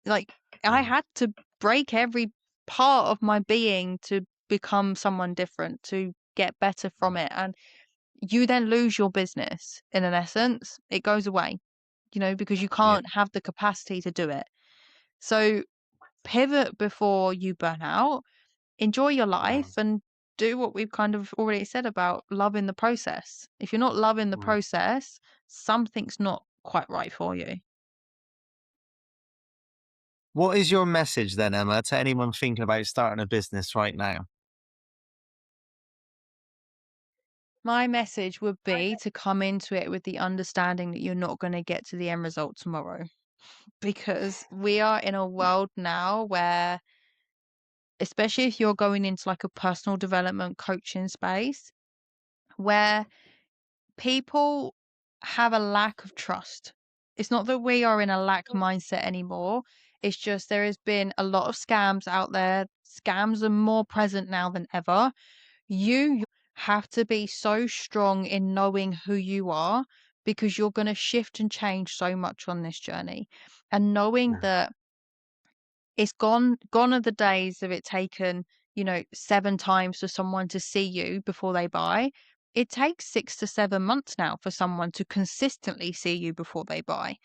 [SPEAKER 2] Like, I
[SPEAKER 1] mm,
[SPEAKER 2] had to break every part of my being to become someone different, to get better from it, and you then lose your business in an essence. It goes away, you know, because you
[SPEAKER 1] yeah,
[SPEAKER 2] can't have the capacity to do it. So, pivot before you burn out, enjoy your life,
[SPEAKER 1] mm,
[SPEAKER 2] and do what we've kind of already said about loving the process. If you're not loving the
[SPEAKER 1] mm.
[SPEAKER 2] process, something's not quite right for you.
[SPEAKER 1] What is your message then, Emma, to anyone thinking about starting a business right now?
[SPEAKER 2] My message would be to come into it with the understanding that you're not going to get to the end result tomorrow. Because we are in a world now where, especially if you're going into like a personal development coaching space, where people have a lack of trust. It's not that we are in a lack mindset anymore. It's just there has been a lot of scams out there. Scams are more present now than ever. You have to be so strong in knowing who you are, because you're going to shift and change so much on this journey. And knowing
[SPEAKER 1] Mm,
[SPEAKER 2] that it's gone are the days of it taken, you know, 7 times for someone to see you before they buy. it takes 6 to 7 months now for someone to consistently see you before they buy.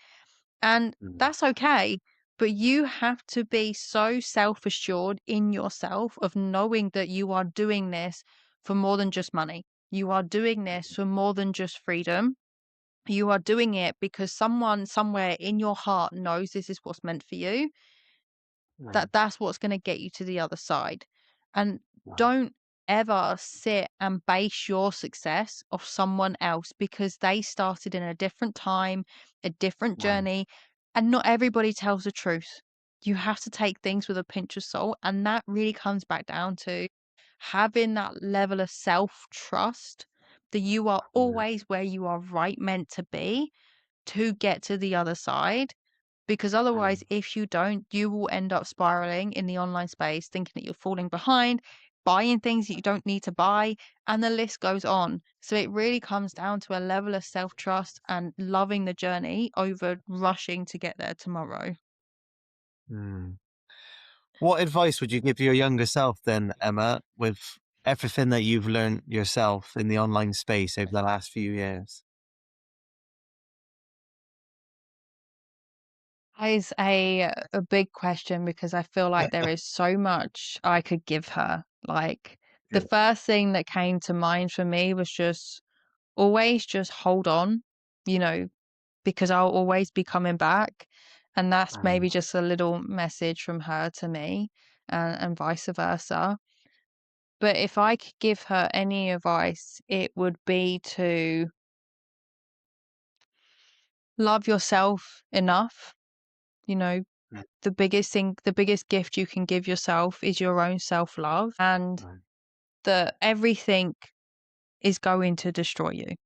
[SPEAKER 2] And
[SPEAKER 1] Mm.
[SPEAKER 2] that's okay. But you have to be so self assured in yourself of knowing that you are doing this for more than just money. You are doing this for more than just freedom. You are doing it because someone somewhere in your heart knows this is what's meant for you,
[SPEAKER 1] Right.
[SPEAKER 2] that's what's gonna get you to the other side. And
[SPEAKER 1] Right.
[SPEAKER 2] don't ever sit and base your success off someone else because they started in a different time, a different
[SPEAKER 1] Right.
[SPEAKER 2] journey, and not everybody tells the truth. You have to take things with a pinch of salt, and that really comes back down to having that level of self-trust that you are
[SPEAKER 1] Yeah.
[SPEAKER 2] always where you are right meant to be to get to the other side, because
[SPEAKER 1] Mm.
[SPEAKER 2] otherwise, if you don't, you will end up spiraling in the online space, thinking that you're falling behind, buying things that you don't need to buy, and the list goes on. So it really comes down to a level of self trust and loving the journey over rushing to get there tomorrow.
[SPEAKER 1] Mm. What advice would you give your younger self then, Emma, with everything that you've learned yourself in the online space over the last few years?
[SPEAKER 2] That is a big question because I feel like there is so much I could give her. Like the
[SPEAKER 1] Yeah.
[SPEAKER 2] first thing that came to mind for me was just always just hold on, you know, because I'll always be coming back. And that's
[SPEAKER 1] Mm.
[SPEAKER 2] maybe just a little message from her to me, and vice versa. But if I could give her any advice, it would be to love yourself enough. You know,
[SPEAKER 1] Mm.
[SPEAKER 2] the biggest gift you can give yourself is your own self love, and
[SPEAKER 1] Right.
[SPEAKER 2] that everything is going to destroy you.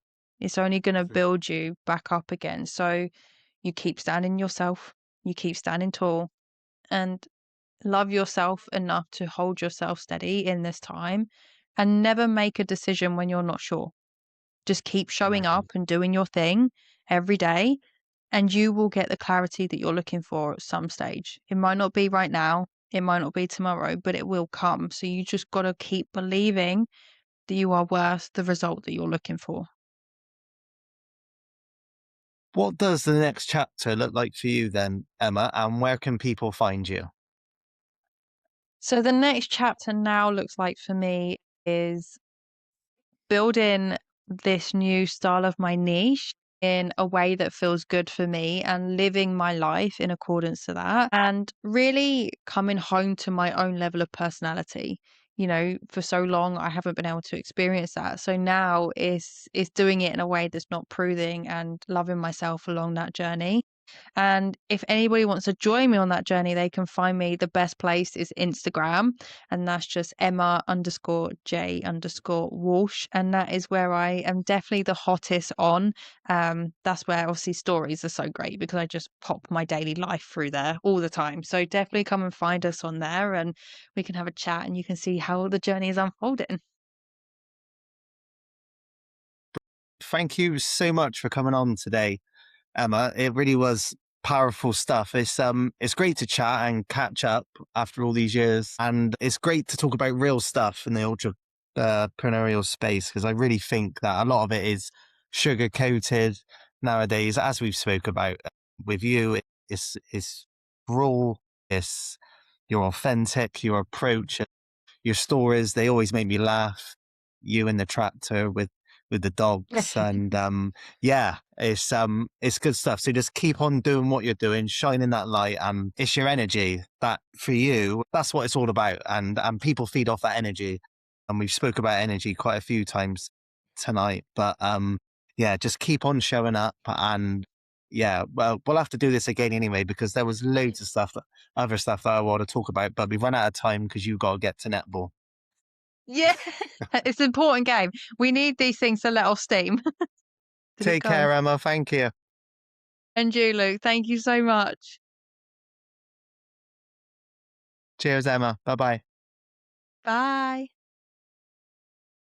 [SPEAKER 2] It's only going to
[SPEAKER 1] Mm.
[SPEAKER 2] build you back up again. So you keep standing yourself, you keep standing tall, and love yourself enough to hold yourself steady in this time and never make a decision when you're not sure. Just keep showing up
[SPEAKER 1] Right.
[SPEAKER 2] and doing your thing every day, and you will get the clarity that you're looking for at some stage. It might not be right now, it might not be tomorrow, but it will come. So you just got to keep believing that you are worth the result that you're looking for.
[SPEAKER 1] What does the next chapter look like for you then, Emma, and where can people find you?
[SPEAKER 2] So the next chapter now looks like for me is building this new style of my niche in a way that feels good for me and living my life in accordance to that and really coming home to my own level of personality. You know, for so long I haven't been able to experience that. So now is doing it in a way that's not proving and loving myself along that journey. And if anybody wants to join me on that journey, they can find me. The best place is Instagram, and that's just Emma_J_Walsh. And that is where I am definitely the hottest on. That's where obviously stories are so great because I just pop my daily life through there all the time. So definitely come and find us on there and we can have a chat and you can see how the journey is unfolding.
[SPEAKER 1] Thank you so much for coming on today, Emma. It really was powerful stuff. It's great to chat and catch up after all these years, and it's great to talk about real stuff in the entrepreneurial space because I really think that a lot of it is sugar coated nowadays, as we've spoke about with you. It's raw. It's You're authentic. Your approach, your stories, they always make me laugh. You in the tractor with the dogs and yeah, it's good stuff. So just keep on doing what you're doing, shining that light, and it's your energy that for you, that's what it's all about. And people feed off that energy. And we've spoke about energy quite a few times tonight. But yeah, just keep on showing up and yeah, well, we'll have to do this again anyway because there was loads of other stuff that I want to talk about, but we've run out of time because you got to get to netball.
[SPEAKER 2] Yeah, it's an important game. We need these things to let off steam. Did it
[SPEAKER 1] Take
[SPEAKER 2] go?
[SPEAKER 1] care, Emma. Thank you.
[SPEAKER 2] And you, Luke, thank you so much.
[SPEAKER 1] Cheers, Emma. Bye bye.
[SPEAKER 2] Bye.